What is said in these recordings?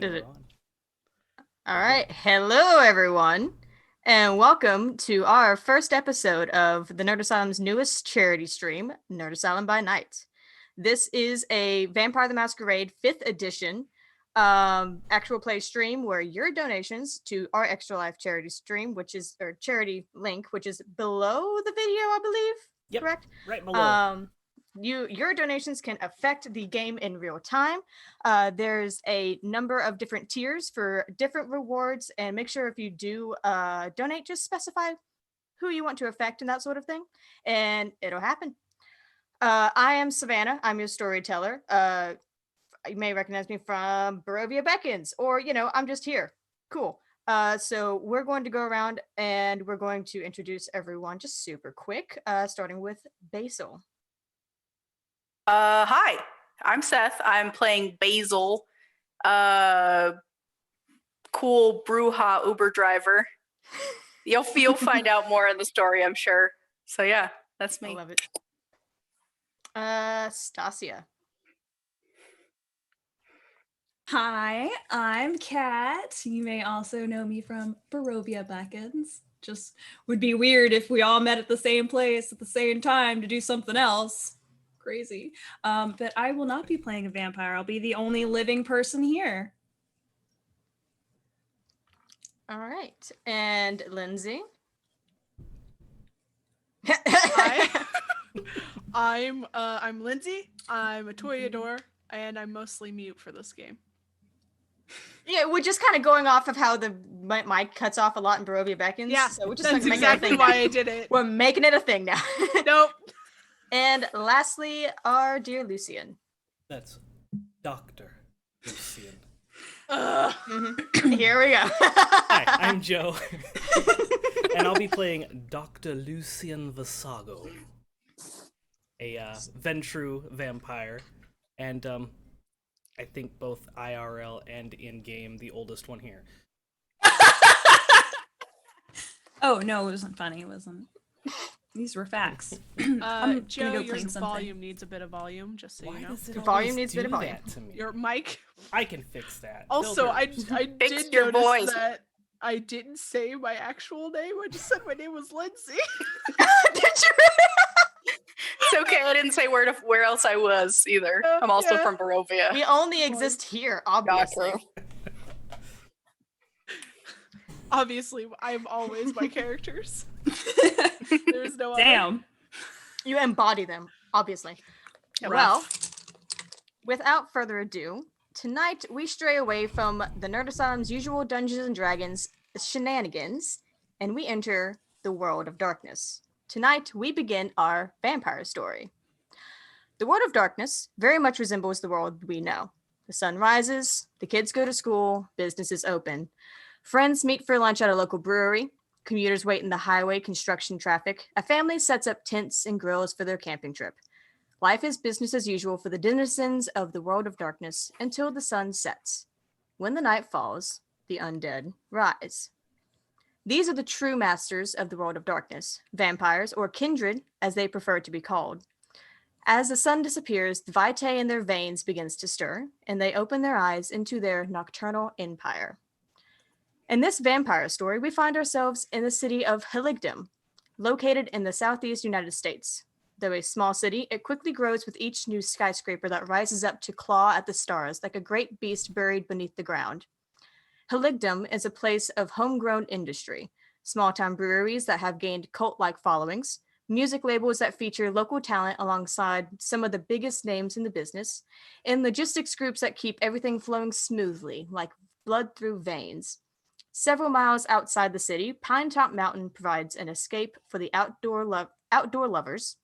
And we're on. All right. Hello, everyone, and welcome to our first episode of the Nerd Asylum's newest charity stream, Nerd Asylum by Night. This is a Vampire the Masquerade 5th edition actual play stream where your donations to our Extra Life charity stream, or charity link, which is below the video, I believe. Yep, correct? right below. Your donations can affect the game in real time. There's a number of different tiers for different rewards, and make sure if you do donate, just specify who you want to affect and that sort of thing, and it'll happen. I am Savannah. I'm your storyteller. You may recognize me from Barovia Beckons, or I'm just here. Cool. So we're going to go around and we're going to introduce everyone just super quick, starting with Basil. Hi, I'm Seth. I'm playing Basil, cool Bruja Uber driver. You'll find out more in the story, I'm sure. So yeah, that's me. I love it. Stacia. Hi, I'm Kat. You may also know me from Barovia Beckons. Just would be weird if we all met at the same place at the same time to do something else. Crazy. But I will not be playing a vampire. I'll be the only living person here. All right. And Lindsay? Hi. I'm Lindsay. I'm a toreador, and I'm mostly mute for this game. Yeah, we're just kind of going off of how the mic cuts off a lot in Barovia Beckons. Yeah, so we're just that's making exactly it a thing why now. I did it. We're making it a thing now. Nope. And lastly, our dear Lucien. That's Dr. Lucien. Here we go. Hi, I'm Joe. And I'll be playing Dr. Lucien Vasago, a Ventru vampire. And I think both IRL and in-game, the oldest one here. Oh, no, it wasn't funny. It wasn't. These were facts. Joe, your volume needs a bit of volume, just so Why you know. does it Your volume always needs a bit of do volume. that to me? Your mic. I can fix that. Also, Filter. I Fix did your notice voice. that I didn't say my actual name. I just said my name was Lindsay. Did you? It's okay. I didn't say where else I was either. I'm also from Barovia. We only exist here, obviously. Gotcha. Obviously, I'm always my characters. There's no other. Damn. You embody them, obviously. Yeah, Well, without further ado, tonight we stray away from the Nerd Asylum's usual Dungeons and Dragons shenanigans, and we enter the world of darkness. Tonight we begin our vampire story. The world of darkness very much resembles the world we know. The sun rises, the kids go to school, businesses open. Friends meet for lunch at a local brewery. Commuters wait in the highway construction traffic. A family sets up tents and grills for their camping trip. Life is business as usual for the denizens of the world of darkness until the sun sets. When the night falls, the undead rise. These are the true masters of the world of darkness, vampires, or kindred, as they prefer to be called. As the sun disappears, the vitae in their veins begins to stir, and they open their eyes into their nocturnal empire. In this vampire story, we find ourselves in the city of Heligdom, located in the southeast United States. Though a small city, it quickly grows with each new skyscraper that rises up to claw at the stars like a great beast buried beneath the ground. Heligdom is a place of homegrown industry, small-town breweries that have gained cult-like followings, music labels that feature local talent alongside some of the biggest names in the business, and logistics groups that keep everything flowing smoothly, like blood through veins. Several miles outside the city, Pinetop Mountain provides an escape for the outdoor lovers,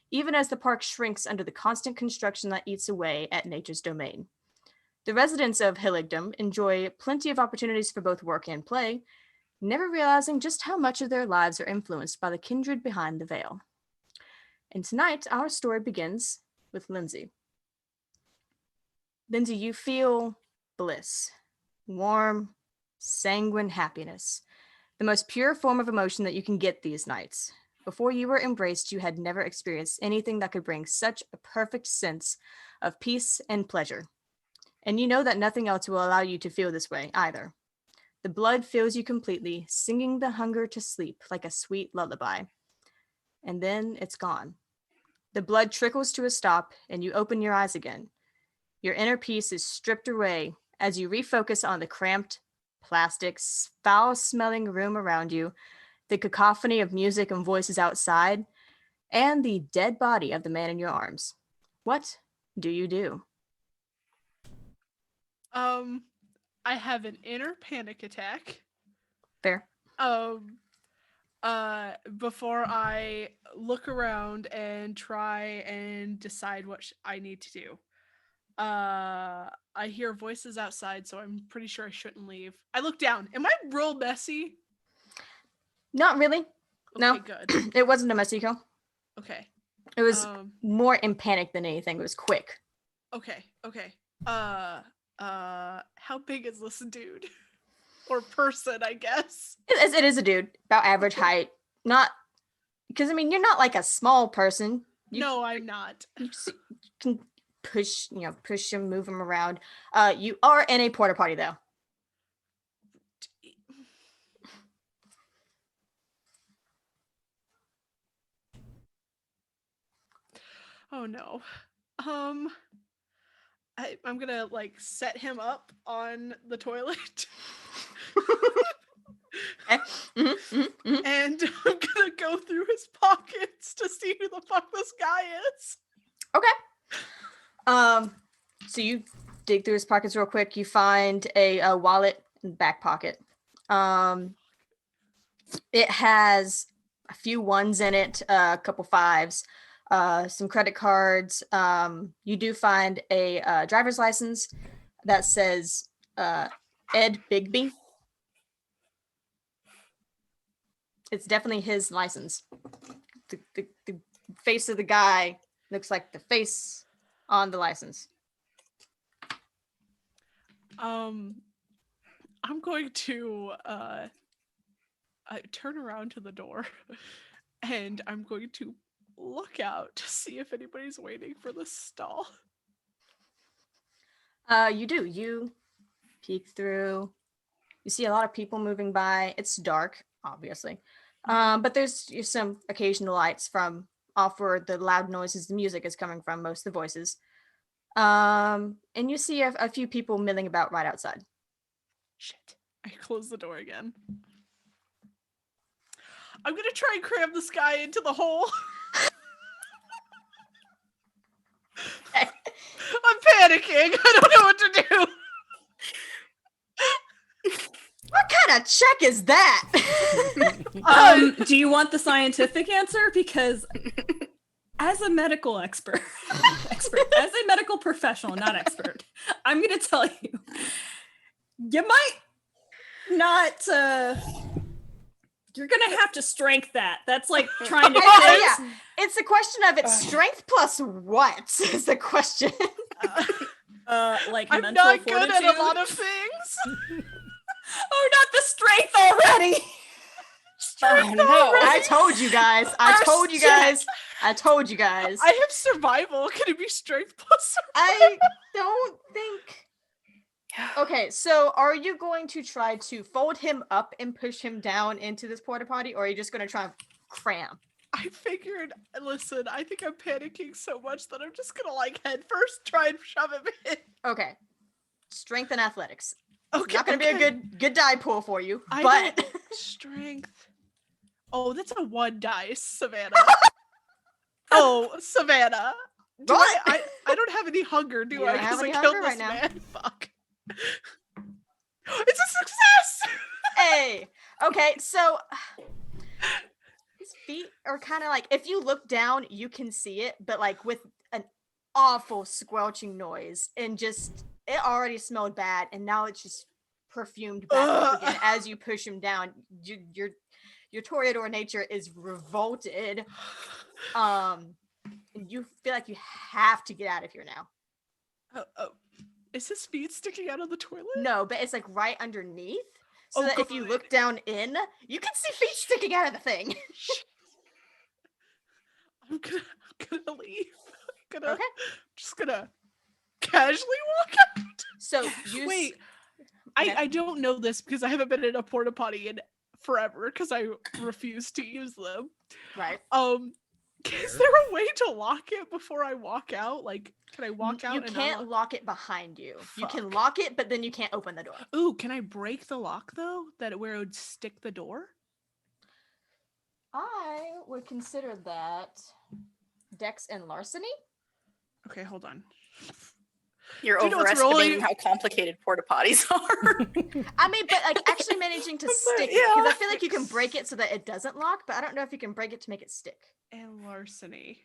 even as the park shrinks under the constant construction that eats away at nature's domain. The residents of Heligdom enjoy plenty of opportunities for both work and play, never realizing just how much of their lives are influenced by the kindred behind the veil. And tonight, our story begins with Lindsay. Lindsay, you feel bliss, warm, sanguine happiness, the most pure form of emotion that you can get these nights. Before you were embraced, you had never experienced anything that could bring such a perfect sense of peace and pleasure. And you know that nothing else will allow you to feel this way either. The blood fills you completely, singing the hunger to sleep like a sweet lullaby. And then it's gone. The blood trickles to a stop, and you open your eyes again. Your inner peace is stripped away as you refocus on the cramped, plastic, foul-smelling room around you, the cacophony of music and voices outside, and the dead body of the man in your arms. What do you do? I have an inner panic attack. Fair. Before I look around and try and decide what I need to do. I hear voices outside, so I'm pretty sure I shouldn't leave. I look down. Am I real messy? Not really. No. Okay, good. It wasn't a messy kill. Okay. It was more in panic than anything. It was quick. Okay. How big is this dude? Or person, I guess. It is a dude, about average height. Not because you're not like a small person. No, I'm not. You can push him, move him around. You are in a porta potty though. Oh no. I'm gonna set him up on the toilet. And I'm gonna go through his pockets to see who the fuck this guy is. Okay. So you dig through his pockets real quick. You find a wallet in the back pocket. It has a few ones in it, a couple fives, some credit cards. You do find a driver's license that says Ed Bigby. It's definitely his license. The face of the guy looks like the face on the license. I'm going to turn around to the door and I'm going to look out to see if anybody's waiting for the stall. You do. You peek through. You see a lot of people moving by. It's dark, obviously. But there's some occasional lights from off where the loud noises, the music is coming from, most of the voices. And you see a few people milling about right outside. Shit. I close the door again. I'm gonna try and cram this guy into the hole. I'm panicking. I don't know what to do. What kind of check is that? Do you want the scientific answer? Because as a medical expert, as a medical professional, not expert, I'm going to tell you, you might not, you're going to have to strength that. That's like trying to yeah. It's a question of its strength plus what is the question. Like I'm mental not fortitude. good at a lot of things. Oh, not the strength already. Oh, no. I told you guys. I told you guys. I have survival. Can it be strength plus survival? I don't think. Okay, so are you going to try to fold him up and push him down into this porta potty, or are you just going to try and cram? I figured, listen, I think I'm panicking so much that I'm just going to head first try and shove him in. Okay. Strength and athletics. Okay. Not going to be a good die pool for you, I but don't- strength. Oh, that's a 1 dice, Savannah. Savannah. Do What? I don't have any hunger, do You I? don't have Because I any killed hunger this right now. man. Fuck. It's a success! hey. Okay, so his feet are kind of if you look down, you can see it, but with an awful squelching noise, and just it already smelled bad, and now it's just perfumed back up again as you push him down. Your Toreador nature is revolted. And you feel like you have to get out of here now. Is his feet sticking out of the toilet? No, but it's right underneath. So that if you look down in, you can see feet sticking out of the thing. I'm gonna leave. Okay. Just gonna casually walk out. So you Wait, Okay. I don't know this because I haven't been in a porta potty in forever because I refuse to use them. right. Is there a way to lock it before I walk out? Like, can I walk out You and can't unlock? lock it behind you. You can Fuck. lock it, but then you can't open the door. Ooh, can I break the lock though? That where it would stick the door? I would consider that Dex and larceny. Okay, hold on. You're Do you know what's overestimating really- how complicated porta potties are. I mean, but like actually managing to stick it, because I feel like you can break it so that it doesn't lock, but I don't know if you can break it to make it stick. And larceny.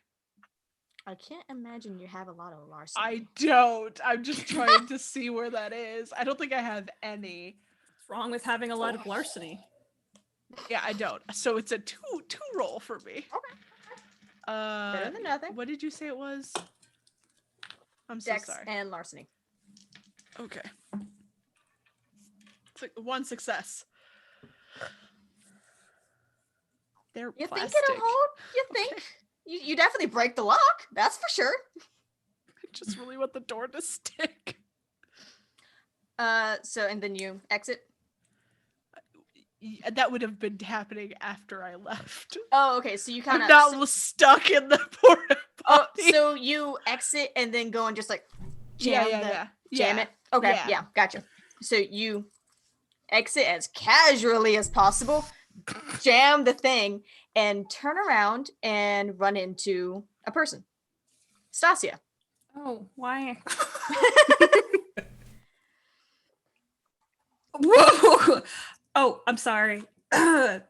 I can't imagine you have a lot of larceny. I don't. I'm just trying to see where that is. I don't think I have any. What's wrong with having a lot of larceny? Yeah, I don't. So it's a two roll for me. Okay. Better than nothing. What did you say it was? I'm Dex so sorry. and larceny. Okay. It's like one success. They're You plastic. think it'll hold? You think? Okay. You definitely break the lock, that's for sure. I just really want the door to stick. So and then you exit. That would have been happening after I left. Oh, okay. So you kind I'm of not stuck in the porta Oh, potty. so you exit and then go and just like jam yeah. it. Okay, Yeah. yeah, gotcha. So you exit as casually as possible, jam the thing, and turn around and run into a person. Stacia. Oh, why? Whoa! Oh, I'm sorry. Are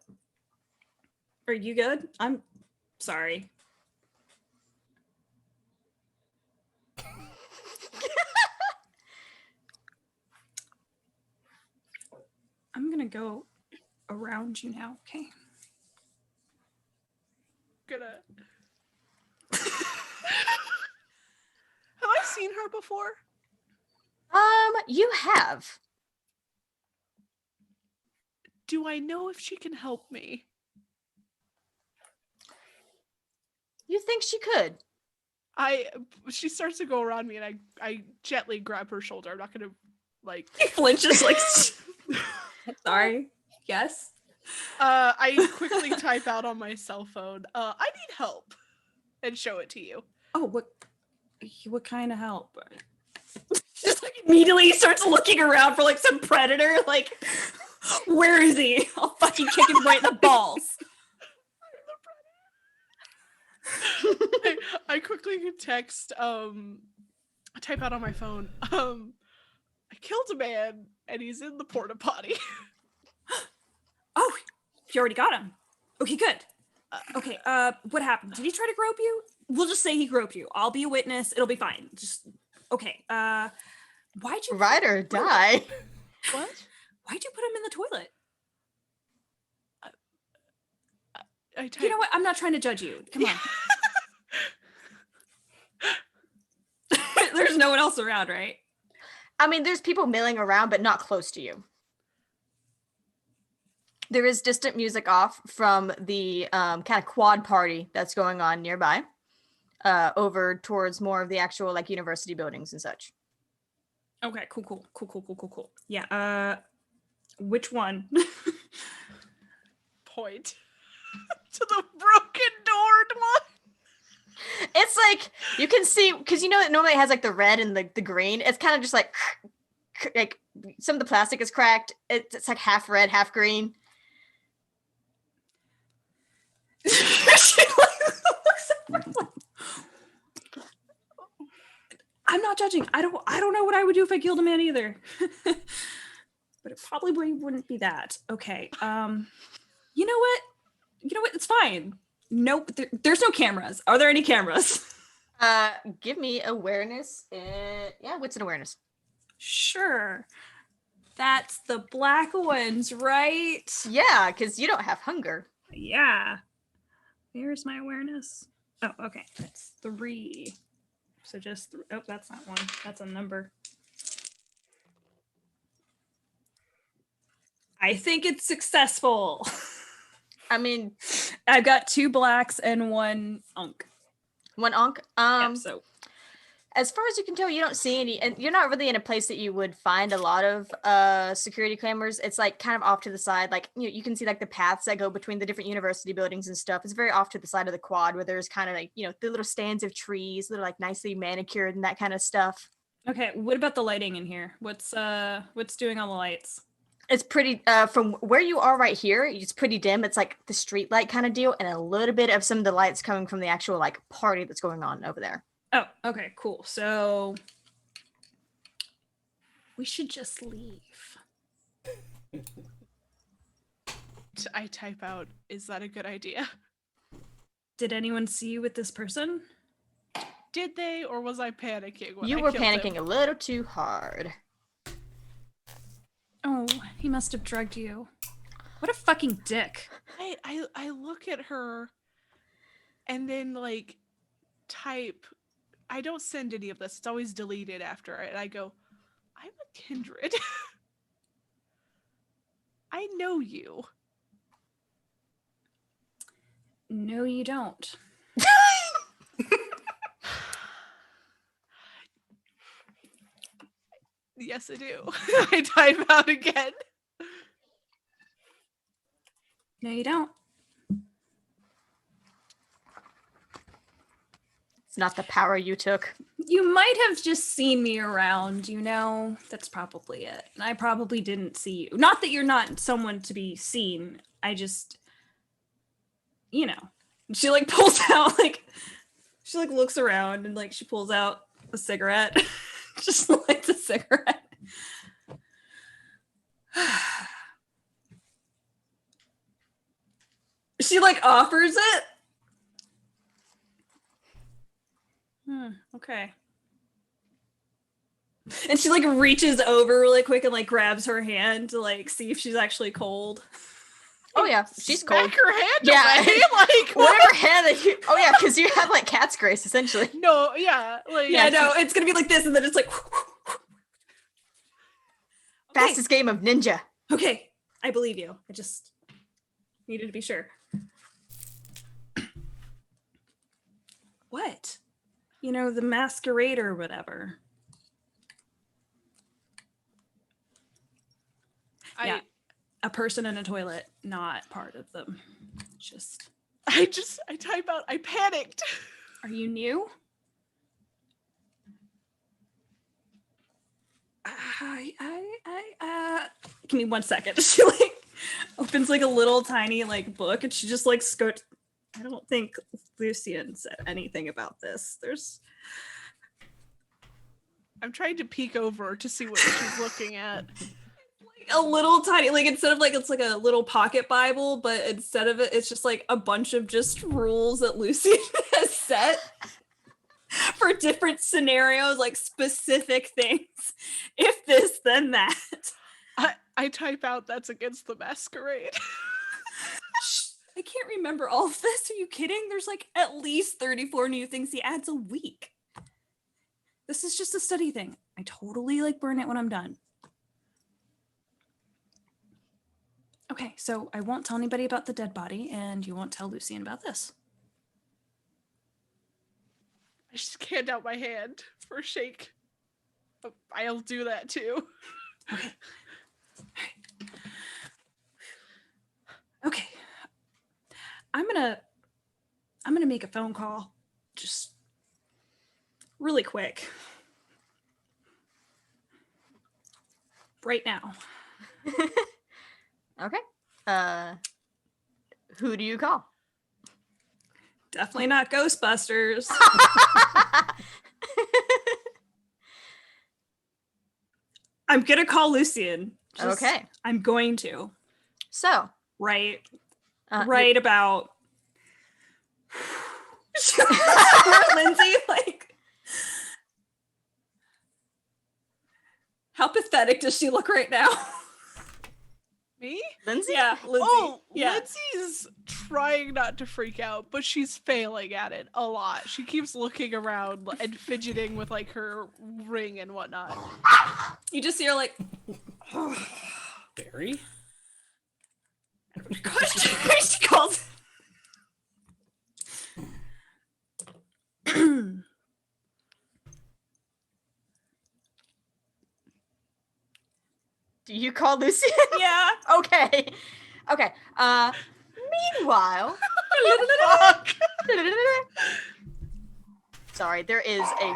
you good? I'm sorry. I'm gonna go around you now, okay? Gonna. Have I seen her before? You have. Do I know if she can help me? You think she could? She starts to go around me and I gently grab her shoulder. I'm not gonna like He flinches like sorry. Yes. I quickly type out on my cell phone, I need help, and show it to you. Oh, what kind of help? Just like immediately he starts looking around for like some predator. Like, where is he? I'll fucking kick him right in the balls. I quickly text, I type out on my phone, I killed a man and he's in the porta potty. Oh, you already got him. Okay, good. Okay, what happened? Did he try to grope you? We'll just say he groped you. I'll be a witness. It'll be fine. Just okay. Why'd you Ride or die. What? Why'd you put him in the toilet? I type, You know what? I'm not trying to judge you. Come on. There's no one else around, right? I mean, there's people milling around, but not close to you. There is distant music off from the kind of quad party that's going on nearby, over towards more of the actual like university buildings and such. Okay, cool. Yeah, which one? point to the broken doored one. It's like you can see because you know it normally has like the red and the green. It's kind of just like some of the plastic is cracked. It's like half red, half green. I'm not judging. I don't know what I would do if I killed a man either. But it probably wouldn't be that. Okay. You know what? It's fine. Nope. There's no cameras. Are there any cameras? Give me awareness. Yeah, what's an awareness? Sure. That's the black ones, right? Yeah, because you don't have hunger. Yeah. Where's my awareness? Oh, okay. That's 3. So just oh, that's not one. That's a number. I think it's successful. I mean, I've got 2 blacks and 1 unk. one onk. Yep, so As far as you can tell, you don't see any, and you're not really in a place that you would find a lot of security cameras. It's like kind of off to the side. Like you can see like the paths that go between the different university buildings and stuff. It's very off to the side of the quad where there's kind of like, the little stands of trees that are like nicely manicured and that kind of stuff. Okay, what about the lighting in here? What's doing all the lights? It's pretty from where you are right here, it's pretty dim. It's like the street light kind of deal, and a little bit of some of the lights coming from the actual like party that's going on over there. Oh, okay, cool. So we should just leave. I type out, is that a good idea? Did anyone see you with this person? Did they, or was I panicking when You I were killed panicking him? a little too hard. Oh, he must have drugged you. What a fucking dick. I look at her and then like type, I don't send any of this, it's always deleted after it. I go, I'm a Kindred. I know you. No, you don't. Yes, I do. I type out again. No, you don't. It's not the power you took. You might have just seen me around, That's probably it. And I probably didn't see you. Not that you're not someone to be seen. I just, She like pulls out she like looks around and like she pulls out a cigarette. Just lights a cigarette. She like offers it. Okay. And she like reaches over really quick and like grabs her hand to like see if she's actually cold. Oh yeah, she's Smack cold. her hand Yeah. away. Like Whatever hand that you. Oh yeah, because you have like cat's grace essentially. No, yeah, like Yeah, no, it's gonna be like this, and then it's like Fastest game of ninja. okay, I believe you. I just needed to be sure. What? The Masquerade or whatever. Yeah. A person in a toilet, not part of them. I type out, I panicked. Are you new? Give me 1 second. She like opens like a little tiny like book and she just like I don't think Lucien said anything about this. I'm trying to peek over to see what she's looking at. A little tiny, like instead of like it's like a little pocket Bible, but instead of it, it's just like a bunch of just rules that Lucien has set for different scenarios, like specific things. If this, then that. I type out, that's against the Masquerade. I can't remember all of this. Are you kidding? There's like at least 34 new things he adds a week. This is just a study thing. I totally like burn it when I'm done. Okay, so I won't tell anybody about the dead body, and you won't tell Lucien about this. I just hand out my hand for a shake. Oh, I'll do that too. Okay. Okay. I'm gonna make a phone call. Just really quick. Right now. Okay. Who do you call? Definitely not Ghostbusters. I'm gonna call Lucien. Okay. I'm going to. So. Right You- about Lindsay, like how pathetic does she look right now? Me? Lindsay? Yeah, Lindsay. Oh, yeah. Lindsay's trying not to freak out, but she's failing at it a lot. She keeps looking around and fidgeting with like her ring and whatnot. You just see her like, Barry? she calls. Do you call Lucien? Yeah. Okay. Okay. Meanwhile. Sorry, there is a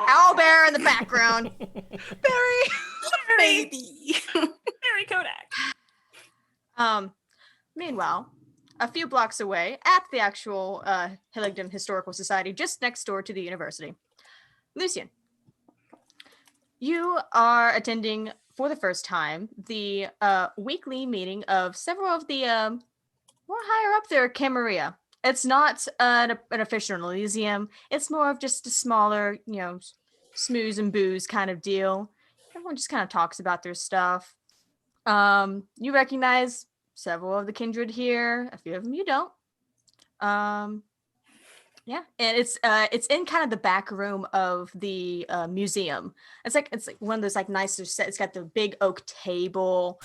owlbear in the background. Barry. Baby. Very Kodak. Meanwhile, a few blocks away at the actual Hilligdon Historical Society, just next door to the university. Lucien, you are attending for the first time the weekly meeting of several of the more higher up there Camarilla. It's not an official museum. It's more of just a smaller, smooze and booze kind of deal. Everyone just kind of talks about their stuff. You recognize several of the kindred here. A few of them you don't. Yeah, and it's in kind of the back room of the museum. It's like one of those like nicer sets. It's got the big oak table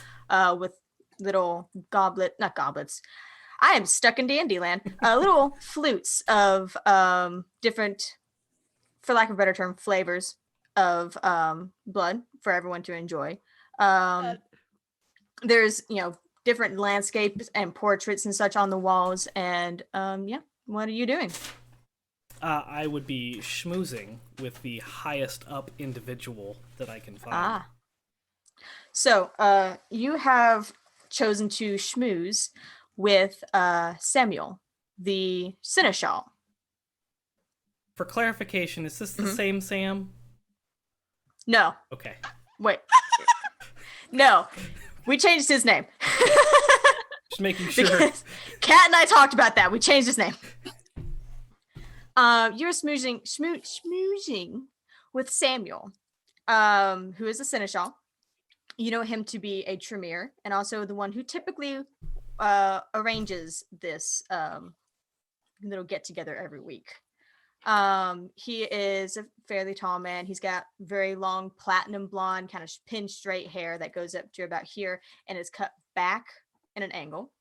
with little not goblets. I am stuck in Dandyland. Little flutes of different, for lack of a better term, flavors of blood for everyone to enjoy. There's different landscapes and portraits and such on the walls. And what are you doing? I would be schmoozing with the highest up individual that I can find. So you have chosen to schmooze with Samuel, the seneschal. For clarification, is this the same Sam? No. Okay. Wait. No. We changed his name. Just making sure. Because Kat and I talked about that. We changed his name. You're schmoozing with Samuel, who is a seneschal. You know him to be a Tremere, and also the one who typically arranges this little get-together every week. He is a fairly tall man. He's got very long platinum blonde, kind of pin straight hair that goes up to about here and is cut back in an angle.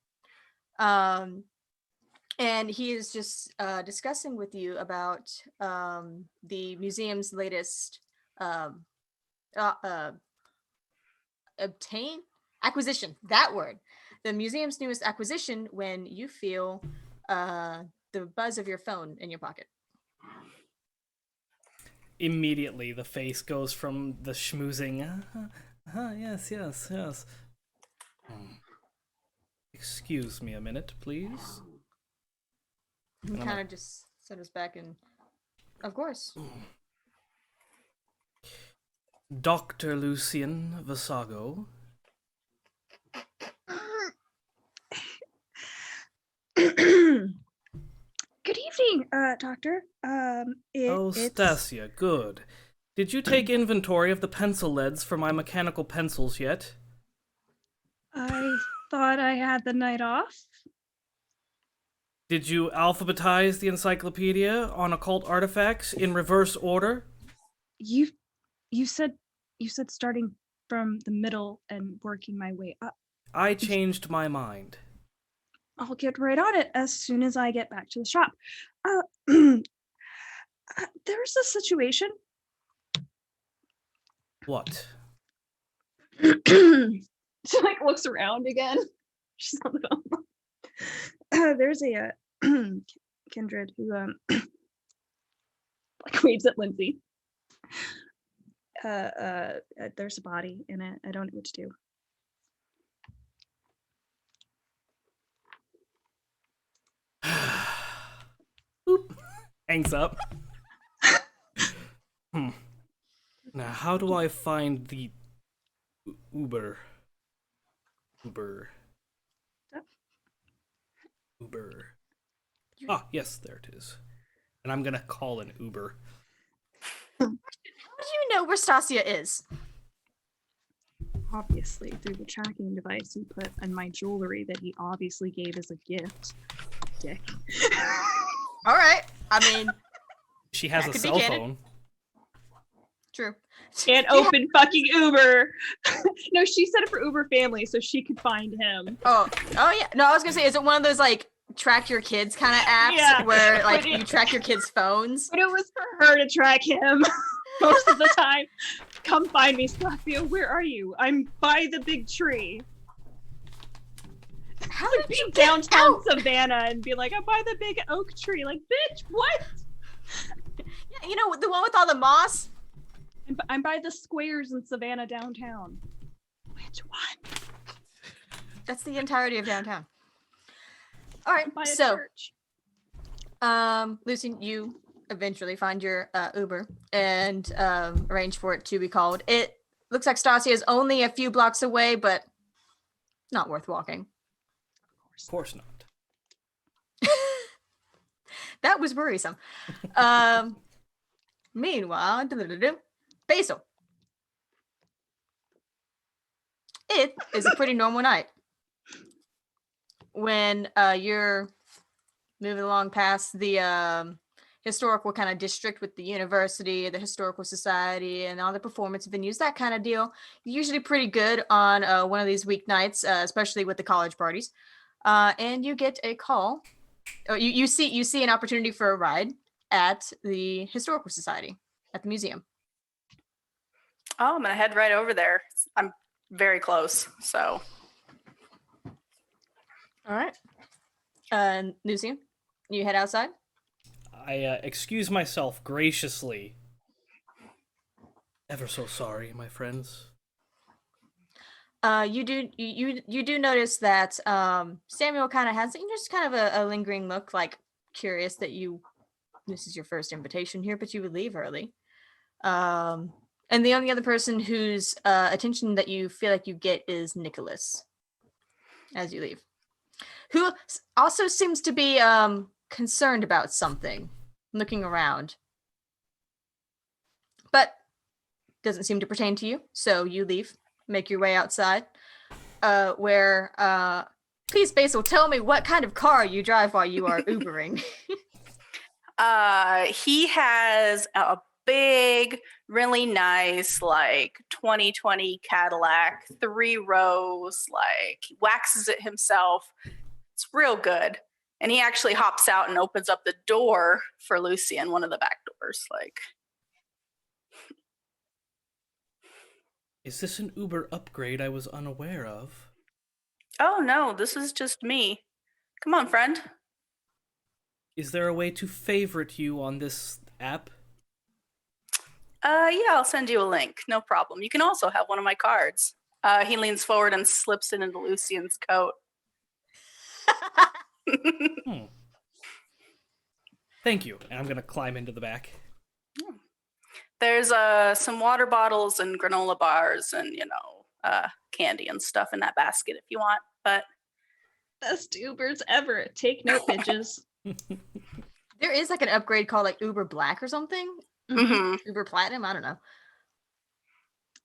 And he is just discussing with you about the museum's latest acquisition. That word. The museum's newest acquisition when you feel the buzz of your phone in your pocket. Immediately, the face goes from the schmoozing. Yes. Excuse me a minute, please. He kind of just settles back and, of course. Dr. Lucien Vasago. Good evening, Doctor. Stacia, good. Did you take inventory of the pencil leads for my mechanical pencils yet? I thought I had the night off. Did you alphabetize the encyclopedia on occult artifacts in reverse order? You said starting from the middle and working my way up. I changed my mind. I'll get right on it as soon as I get back to the shop. There's a situation. What? She looks around again. She's on the phone. There's a kindred who waves at Lindsay. There's a body in it. I don't know what to do. Boop. Hangs up. Now, how do I find the Uber? Ah, yes, there it is. And I'm gonna call an Uber. How do you know where Stacia is? Obviously, through the tracking device he put in my jewelry that he obviously gave as a gift. Dick. All right. I mean, She has That a could be cell canon. phone. true. Can't open fucking Uber. No, she set it for Uber Family so she could find him. Oh yeah. No, I was gonna say, is it one of those like track your kids kind of apps Yeah. where like you track your kids' phones? But it was for her to track him most of the time. Come find me, Stacia. Where are you? I'm by the big tree. How Like, did you be get downtown out? Savannah and be like, I'm by the big oak tree. Like, bitch, what? Yeah, you know, the one with all the moss? I'm by the squares in Savannah downtown. Which one? That's the entirety of downtown. All right, I'm by a so church. Lucien, you eventually find your Uber and arrange for it to be called. It looks like Stacia is only a few blocks away, but not worth walking. Of course not. That was worrisome. Meanwhile, Basil. It is a pretty normal night. When you're moving along past the historical kind of district with the university, the historical society, and all the performance venues, that kind of deal. Usually pretty good on one of these weeknights, especially with the college parties. And you get a call. Or you see an opportunity for a ride at the historical society at the museum. Oh, I'm gonna head right over there. I'm very close, so. All right. Lucien, you head outside. I excuse myself graciously. Ever so sorry, my friends. You do notice that Samuel kind of has just kind of a lingering look, like curious that this is your first invitation here, but you would leave early. And the only other person whose attention that you feel like you get is Nicholas as you leave, who also seems to be concerned about something, looking around, but doesn't seem to pertain to you. So you leave, make your way outside, where please, Basil, tell me what kind of car you drive while you are Ubering. He has a big, really nice, like 2020 Cadillac, 3 rows, like he waxes it himself. It's real good. And he actually hops out and opens up the door for Lucien, one of the back doors. Like, Is this an Uber upgrade I was unaware of? oh no, this is just me. Come on, friend. Is there a way to favorite you on this app? Yeah, I'll send you a link. No problem. You can also have one of my cards. He leans forward and slips it into Lucien's coat. Thank you. And I'm going to climb into the back. There's some water bottles and granola bars and, candy and stuff in that basket if you want. But Best Ubers ever. Take note, bitches. There is like an upgrade called like Uber Black or something. mhm. Uber Platinum, I don't know.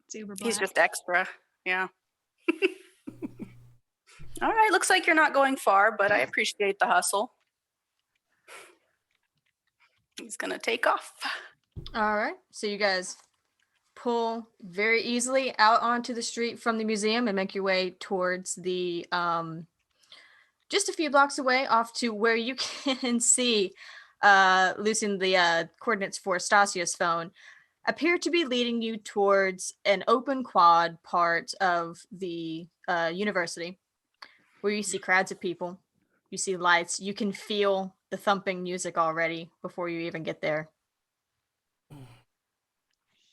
It's Uber Black. He's just extra. Yeah. All right. Looks like you're not going far, but I appreciate the hustle. He's going to take off. All right. So you guys pull very easily out onto the street from the museum and make your way towards the just a few blocks away off to where you can see Lucien, the coordinates for Stasia's phone appear to be leading you towards an open quad part of the university where you see crowds of people, you see lights, you can feel the thumping music already before you even get there.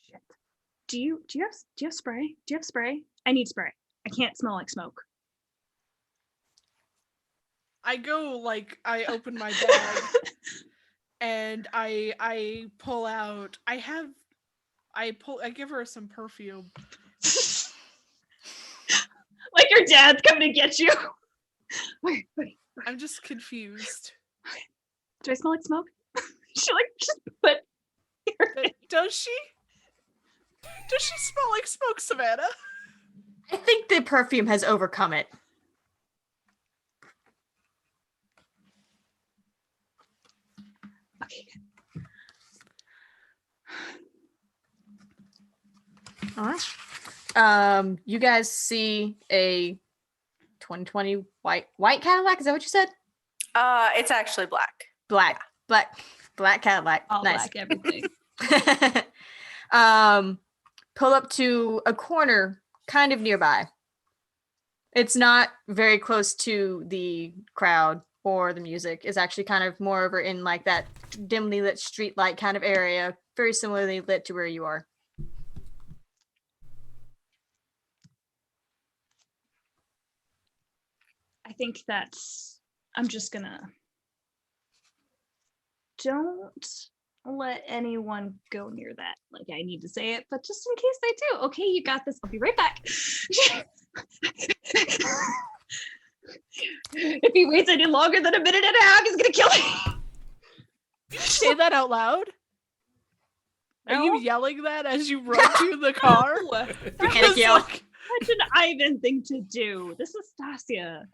Shit. Do you have spray? Do you have spray? I need spray. I can't smell like smoke. I go I open my bag and I pull out. I give her some perfume. Like your dad's coming to get you. Wait. I'm just confused. Do I smell like smoke? She just put. Does she? Does she smell like smoke, Savannah? I think the perfume has overcome it. Okay. All right. You guys see a 2020 white Cadillac. Is that what you said? It's actually black. Black Cadillac. All Nice. black everything. pull up to a corner kind of nearby. It's not very close to the crowd or the music. It's actually kind of more over in like that dimly lit street light kind of area, very similarly lit to where you are. I think I'm just gonna don't let anyone go near that. Like, I need to say it, but just in case they do. Okay, you got this. I'll be right back. If he waits any longer than a minute and a half, he's gonna kill me. Say that out loud? Are No? you yelling that as you run to the car? Panic yell. Like, Such an Ivan thing to do. This is Stacia.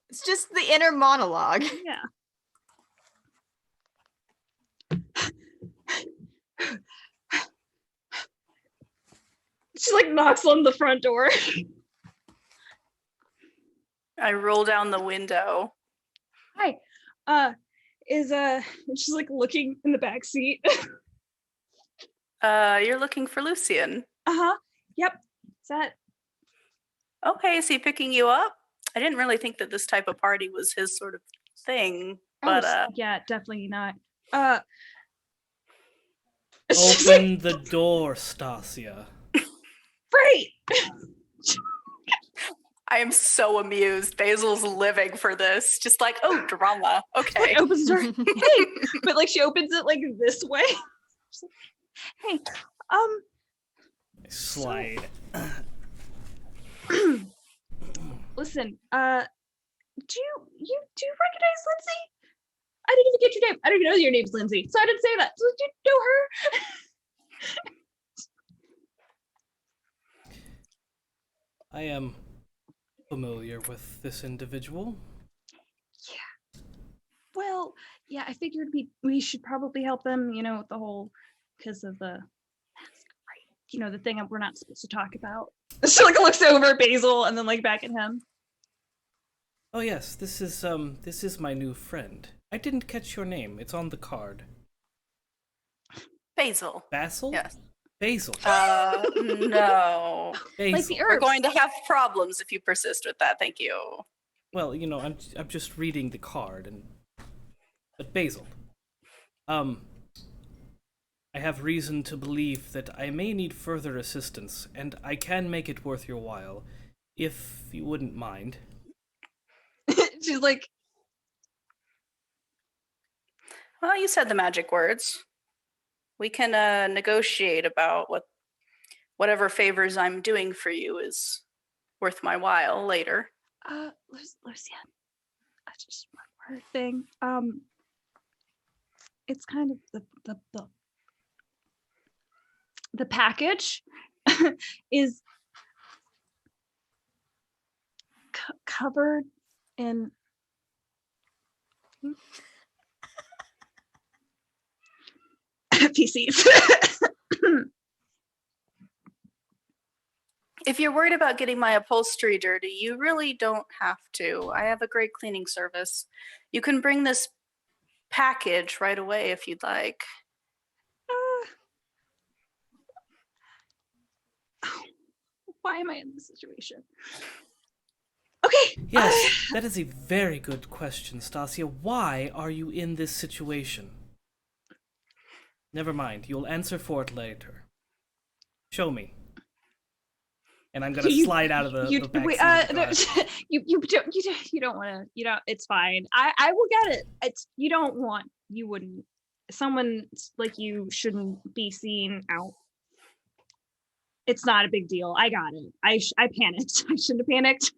It's just the inner monologue. Yeah. She like knocks on the front door. I roll down the window. Hi. She's like looking in the back seat. You're looking for Lucien. Uh-huh. Yep. Is that Okay, is he picking you up? I didn't really think that this type of party was his sort of thing, but yeah, definitely not. Open the door, Stacia. Right. I am so amused. Basil's living for this. Just like, oh, drama. Okay. Like, opens the door. Hey, but like she opens it like this way. She's like, hey, Slide. listen, do you recognize Lindsay? I didn't even get your name. I don't even know your name's Lindsay, so I didn't say that. So did you know her? I am familiar with this individual. Yeah. Well, yeah, I figured we should probably help them, with the whole, because of the Masquerade, the thing we're not supposed to talk about. She like looks over at Basil and then like back at him. Oh yes, this is my new friend. I didn't catch your name. It's on the card. Basil. Basil? Yes. Basil. No. Basil. Like the We're herbs. going to have problems if you persist with that. Thank you. Well, I'm just reading the card but Basil. I have reason to believe that I may need further assistance, and I can make it worth your while, if you wouldn't mind. She's like, Well, you said the magic words. We can negotiate about whatever favors I'm doing for you is worth my while later. Lucien, just one more thing. It's kind of the package is covered in PCs. If you're worried about getting my upholstery dirty, you really don't have to. I have a great cleaning service. You can bring this package right away if you'd like. Why am I in this situation? Okay. Yes, that is a very good question, Stacia. Why are you in this situation? Never mind, you'll answer for it later. Show me. And I'm gonna slide out of the back wait, seat. you don't want to. It's fine. I will get it. You wouldn't. Someone like you shouldn't be seen out. It's not a big deal. I got it. I panicked. I shouldn't have panicked.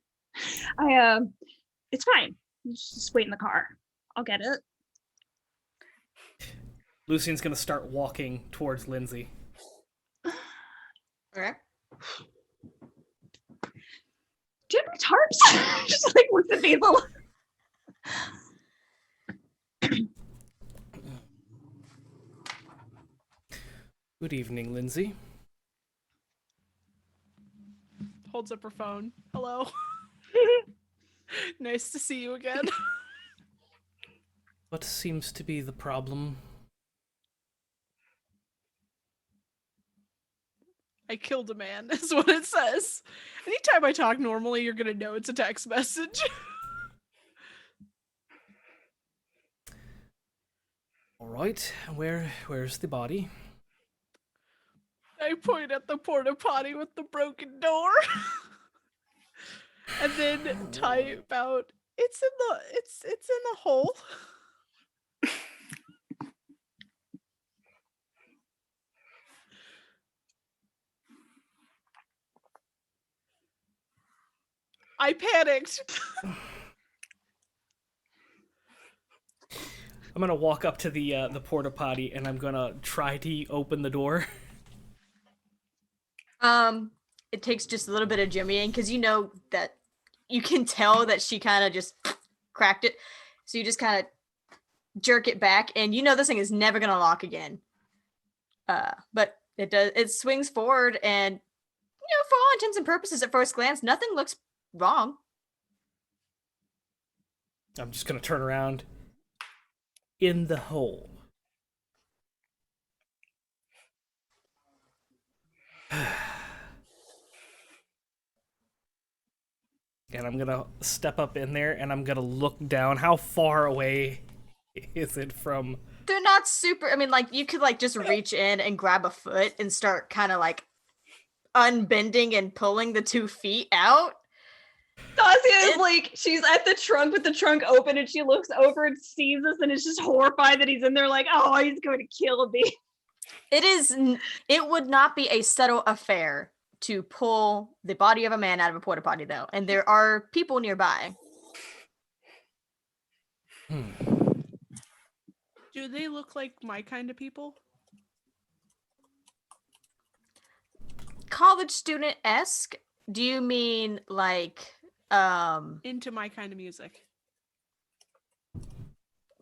It's fine. You just wait in the car. I'll get it. Lucien's gonna start walking towards Lindsay. Okay. Do you have any tarps? Just like looks at Basil. Good evening, Lindsay. holds up her phone. Hello. Nice to see you again. What seems to be the problem? I killed a man, is what it says. Anytime I talk normally, you're gonna know it's a text message. All right, where's the body? I point at the porta potty with the broken door. And then type out, it's in the hole. I panicked. I'm gonna walk up to the porta potty and I'm gonna try to open the door. It takes just a little bit of jimmying because you know that you can tell that she kind of just cracked it. So you just kind of jerk it back, and you know this thing is never gonna lock again. But it does. It swings forward, and for all intents and purposes, at first glance, nothing looks wrong. I'm just gonna turn around. In the hole. And I'm gonna step up in there and I'm gonna look down. How far away is it from? They're not super. I mean, like, you could like just reach in and grab a foot and start kind of like unbending and pulling the 2 feet out. Stacia is like, she's at the trunk with the trunk open, and she looks over and sees us, and is just horrified that he's in there. Like, oh, he's going to kill me. It would not be a subtle affair to pull the body of a man out of a porta potty, though, and there are people nearby. Do they look like my kind of people? College student-esque? Do you mean like Into my kind of music?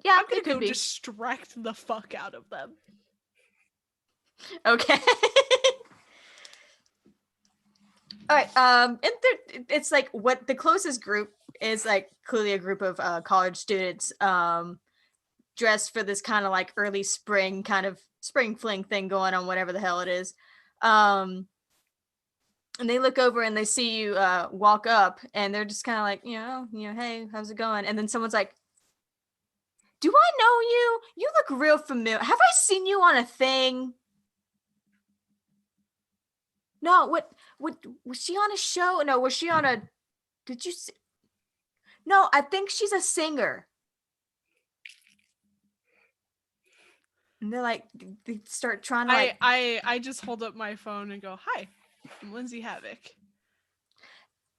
Yeah, I'm gonna it could go be. distract the fuck out of them. Okay. All right. And it's like what the closest group is, like clearly a group of college students dressed for this kind of like early spring kind of spring fling thing going on, whatever the hell it is. And they look over and they see you walk up, and they're just kind of like, hey, how's it going? And then someone's like, do I know you? You look real familiar. Have I seen you on a thing? No, what was she on a show? No, was she on a, did you see? No, I think she's a singer. And they're like, they start trying to like. I just hold up my phone and go, hi, I'm Lindsay Havoc.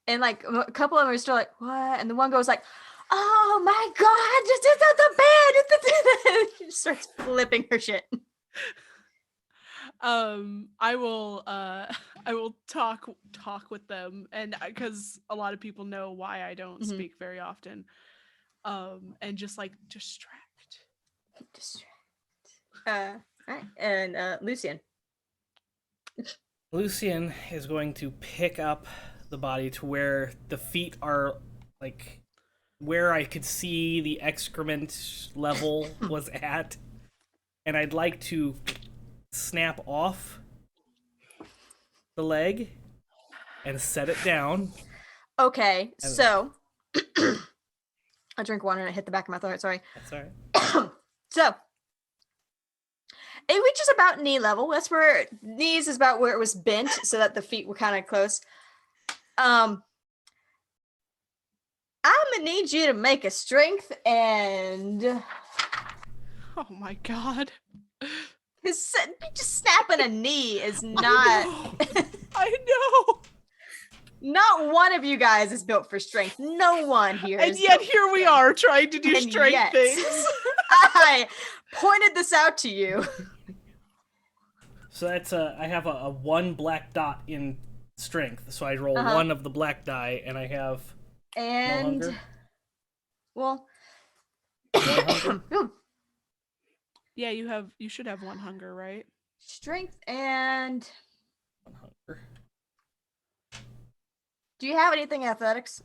And like a couple of them are still like, what? And the one goes like, oh my God, this is the band. She starts flipping her shit. I will talk with them, and because a lot of people know why I don't speak very often, and just like distract. All right, and Lucien. Lucien is going to pick up the body to where the feet are, like where I could see the excrement level was at, and I'd like to snap off the leg and set it down. Okay, so I drink water and I hit the back of my throat. Sorry. That's all right. So it reaches about knee level. That's where knees is about where it was bent, so that the feet were kind of close. I'm gonna need you to make a strength and. Oh my God. Just snapping a knee is not. I know. Not one of you guys is built for strength. No one here. And yet here we are trying to do strength things. I pointed this out to you. So that's I have a 1 black dot in strength. So I roll 1 of the black die, and I have and no hunger. Well, 1 hunger. Yeah, you should have 1 hunger, right? Strength and 1 hunger. Do you have anything athletics?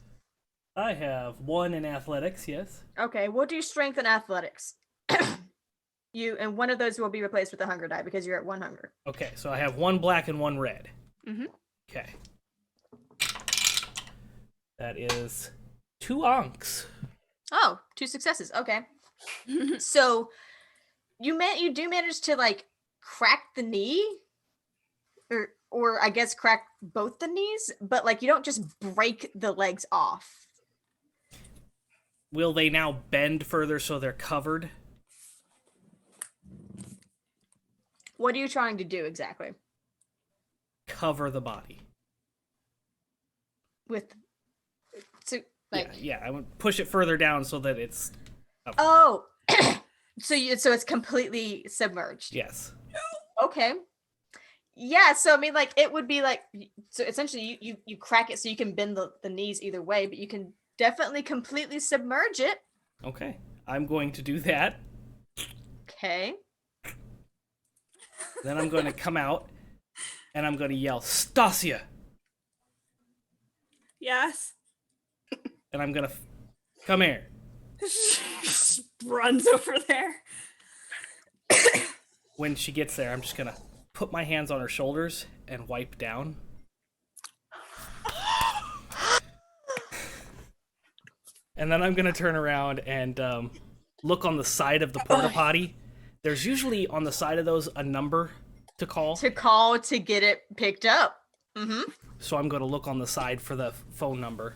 I have 1 in athletics, yes. Okay, we'll do strength and athletics. And one of those will be replaced with a hunger die because you're at 1 hunger. Okay, so I have 1 black and 1 red. Mm-hmm. Okay. That is 2 onks. Oh, 2 successes. Okay. So you do manage to like crack the knee, or I guess crack both the knees, but like you don't just break the legs off. Will they now bend further so they're covered? What are you trying to do exactly? Cover the body. With so like Yeah, I would push it further down so that it's covered. oh, so it's completely submerged. Yes. Okay. Yeah, so I mean like it would be like, so essentially you crack it so you can bend the knees either way, but you can definitely completely submerge it. Okay. I'm going to do that. Okay. Then I'm going to come out and I'm going to yell, Stacia! Yes. And I'm going to come here. Runs over there. When she gets there, I'm just going to put my hands on her shoulders and wipe down. And then I'm going to turn around and look on the side of the porta potty. There's usually on the side of those a number to call. To get it picked up. Mm-hmm. So I'm going to look on the side for the phone number.